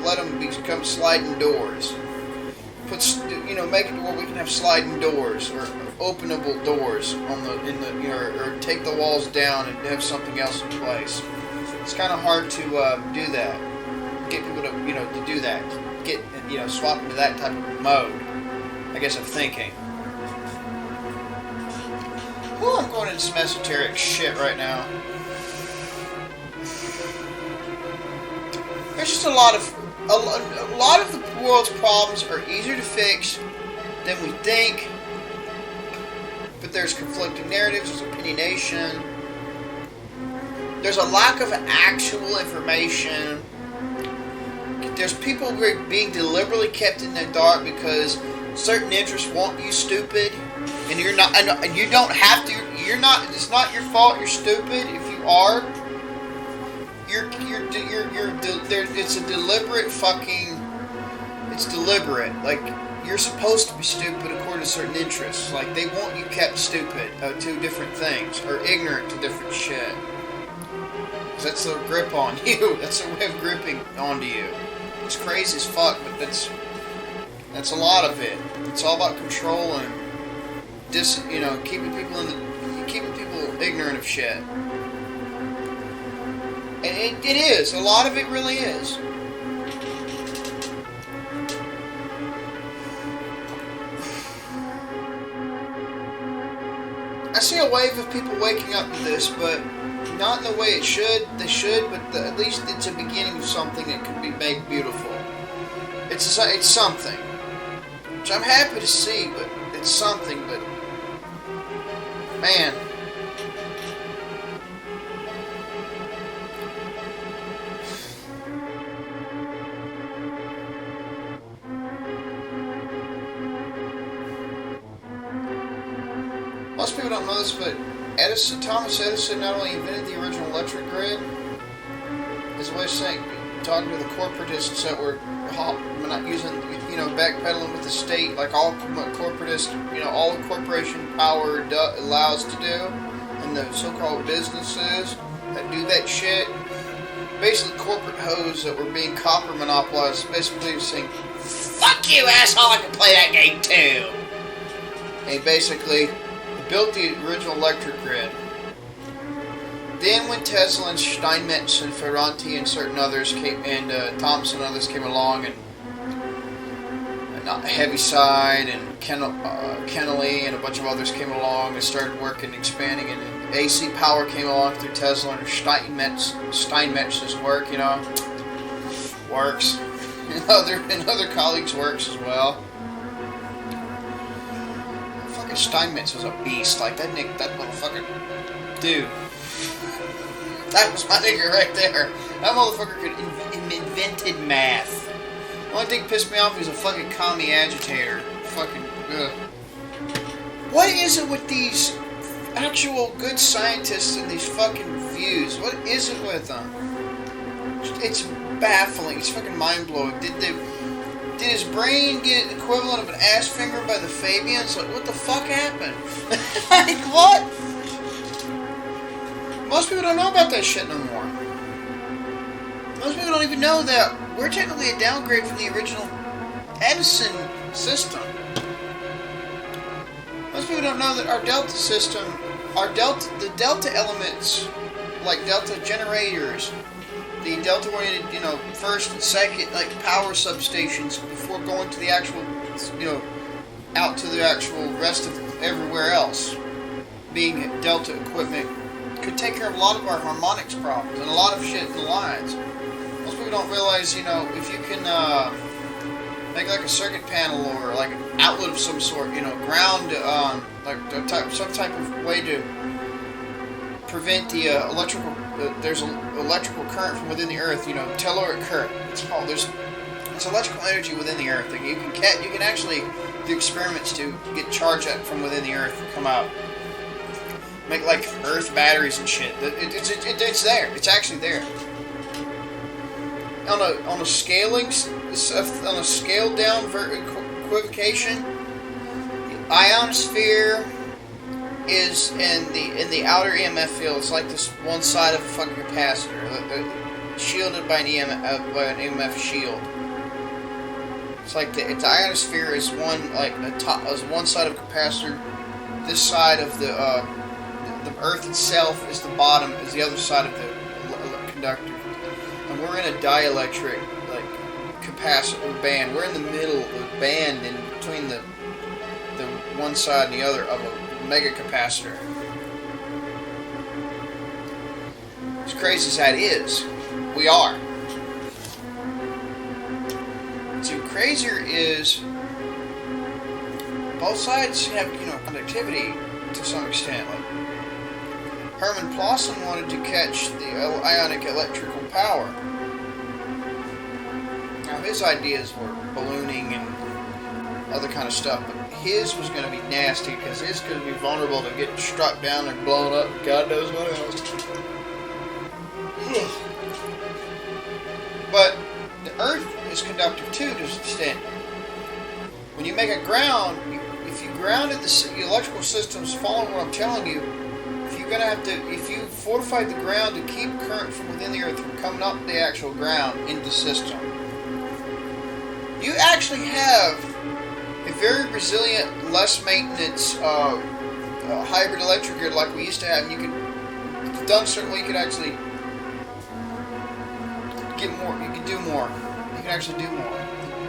let them become sliding doors. You know, make it to where we can have sliding doors or openable doors on you know, or take the walls down and have something else in place. It's kind of hard to do that. Get people to, you know, to do that. Get, you know, swap into that type of mode, I guess, of thinking. Well, I'm going into some esoteric shit right now. There's just a lot of the world's problems are easier to fix than we think. But there's conflicting narratives, there's opinionation, there's a lack of actual information. There's people being deliberately kept in the dark because certain interests want you stupid, and you're not, and you don't have to. You're not. It's not your fault. You're stupid. If you are, it's a deliberate fucking. It's deliberate. Like, you're supposed to be stupid according to certain interests. Like, they want you kept stupid to different things or ignorant to different shit. That's a grip on you. That's a way of gripping onto you. It's crazy as fuck, but that's a lot of it. It's all about control and you know, keeping people ignorant of shit. And it is. A lot of it really is. I see a wave of people waking up to this, but not in the way it should. They should, but at least it's a beginning of something that could be made beautiful. It's something, which I'm happy to see, but it's something. But man, most people don't know this, but Thomas Edison not only invented the original electric grid, as a way of saying, talking to the corporatists that were not using, you know, backpedaling with the state, like all corporatists, you know, all corporation power allows to do, and the so-called businesses that do that shit, basically corporate hoes that were being copper monopolized, basically saying, "Fuck you, asshole! I can play that game too." And basically built the original electric grid. Then when Tesla and Steinmetz and Ferranti and certain others came, and Thompson and others came along, and Heaviside and Kennelly and a bunch of others came along and started working, expanding, and AC power came along through Tesla and Steinmetz's work, you know, works, and other colleagues' works as well. Steinmetz was a beast. Like, that motherfucker, dude. That was my nigga right there. That motherfucker invented math. The only thing that pissed me off, he was a fucking commie agitator. Fucking, ugh. What is it with these actual good scientists and these fucking views? What is it with them? It's baffling. It's fucking mind-blowing. Did his brain get the equivalent of an ass finger by the Fabians? Like, what the fuck happened? Like, what? Most people don't know about that shit no more. Most people don't even know that we're technically a downgrade from the original Edison system. Most people don't know that our delta system, the delta elements, like delta generators, the delta-oriented, first and second, like, power substations before going to the actual, out to the actual rest of everywhere else, being delta equipment, could take care of a lot of our harmonics problems and a lot of shit in the lines. Most people don't realize, if you can make like a circuit panel or like an outlet of some sort, ground, some type of way to prevent the there's an electrical current from within the earth, telluric current. It's called. There's electrical energy within the earth. You can actually do experiments to get charge from within the earth and come out. Make like earth batteries and shit. It's there. It's actually there. On a scaled down equivocation, the ionosphere is in the outer EMF field. It's like this one side of a fucking capacitor, shielded by an EMF shield. It's like the ionosphere is one side of a capacitor. This side of the Earth itself is the bottom, is the other side of the conductor, and we're in a dielectric capacitor band. We're in the middle of the band in between the one side and the other of a mega capacitor. As crazy as that is, we are. What's even crazier is both sides have conductivity to some extent. Like Herman Plosson wanted to catch the ionic electrical power. Now his ideas were ballooning and other kind of stuff, but his was going to be nasty because his could be vulnerable to getting struck down and blown up. God knows what else. But the Earth is conductive too, to an extent. When you make a ground, if you grounded the electrical systems, following what I'm telling you, if you fortified the ground to keep current from within the Earth from coming up the actual ground into the system, you actually have a very resilient, less maintenance hybrid electric grid like we used to have. And you could, done certainly, you could actually get more. You could do more. You can actually do more.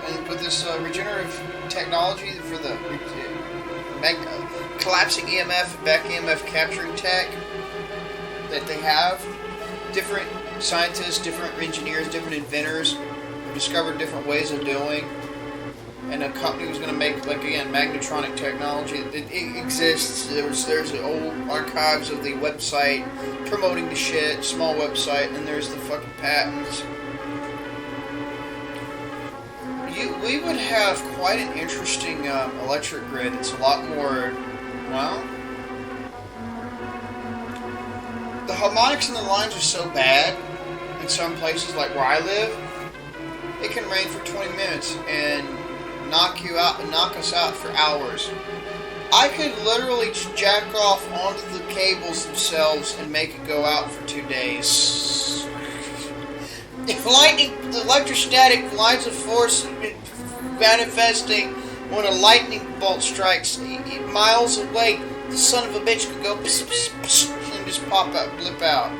And with this regenerative technology for the collapsing EMF, back EMF capturing tech that they have, different scientists, different engineers, different inventors have discovered different ways of doing. And a company was going to make, magnetronic technology. It exists. There's the old archives of the website promoting the shit, small website, and there's the fucking patents. We would have quite an interesting electric grid. It's a lot more, the harmonics in the lines are so bad in some places, like where I live, it can rain for 20 minutes and knock us out for hours. I could literally jack off onto the cables themselves and make it go out for 2 days. If the electrostatic lines of force manifesting when a lightning bolt strikes miles away, the son of a bitch could go pss, pss, pss, and just pop out, blip out.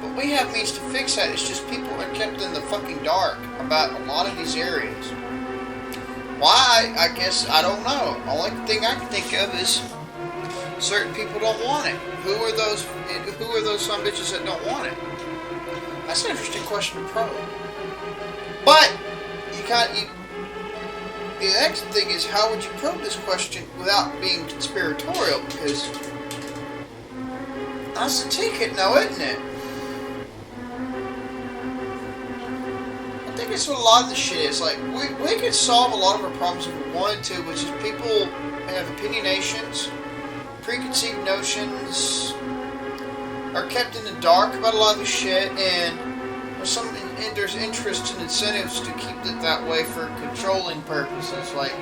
But we have means to fix that. It's just people are kept in the fucking dark about a lot of these areas. Why? I guess I don't know. Only thing I can think of is certain people don't want it. Who are those some bitches that don't want it? That's an interesting question to probe. But the next thing is, how would you probe this question without being conspiratorial? Because that's the ticket now, isn't it? I think it's what a lot of the shit is. Like, we could solve a lot of our problems if we wanted to, which is people have opinionations, preconceived notions, are kept in the dark about a lot of the shit, and there's interests and incentives to keep it that way for controlling purposes, like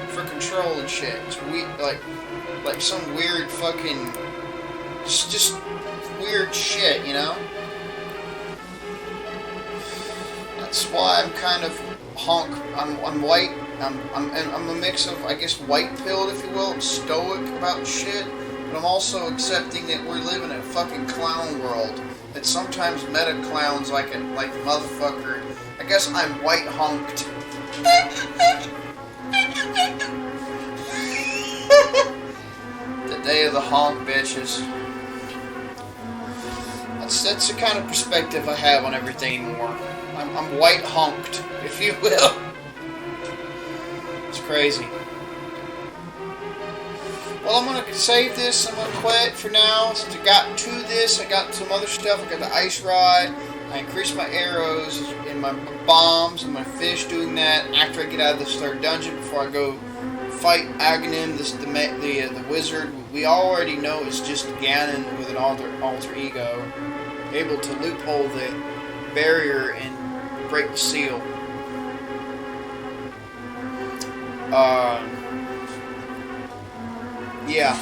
for control and shit. It's like some weird fucking, just weird shit, you know. That's why I'm kind of I'm white. I'm a mix of, I guess, white pilled, if you will, stoic about shit, but I'm also accepting that we're living in a fucking clown world. that sometimes meta clowns like a motherfucker. I guess I'm white honked. The day of the honk, bitches. That's the kind of perspective I have on everything anymore. I'm white honked, if you will. It's crazy. Well, I'm going to save this. I'm going to quit for now. Since I got to this, I got some other stuff. I got the ice rod. I increased my arrows and my bombs and my fish doing that after I get out of this third dungeon before I go fight Aghanim, the wizard. We already know it's just Ganon with an alter ego, able to loophole the barrier and break the seal. Yeah.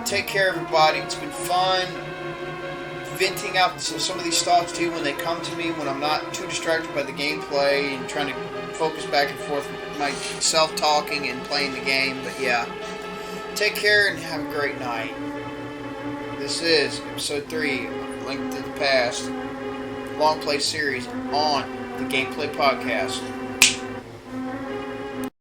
Take care, everybody. It's been fun venting out some of these thoughts to you when they come to me, when I'm not too distracted by the gameplay and trying to focus back and forth with my self-talking and playing the game. But yeah, take care and have a great night. This is episode 3 of Link to the Past Longplay series on the Gameplay Podcast.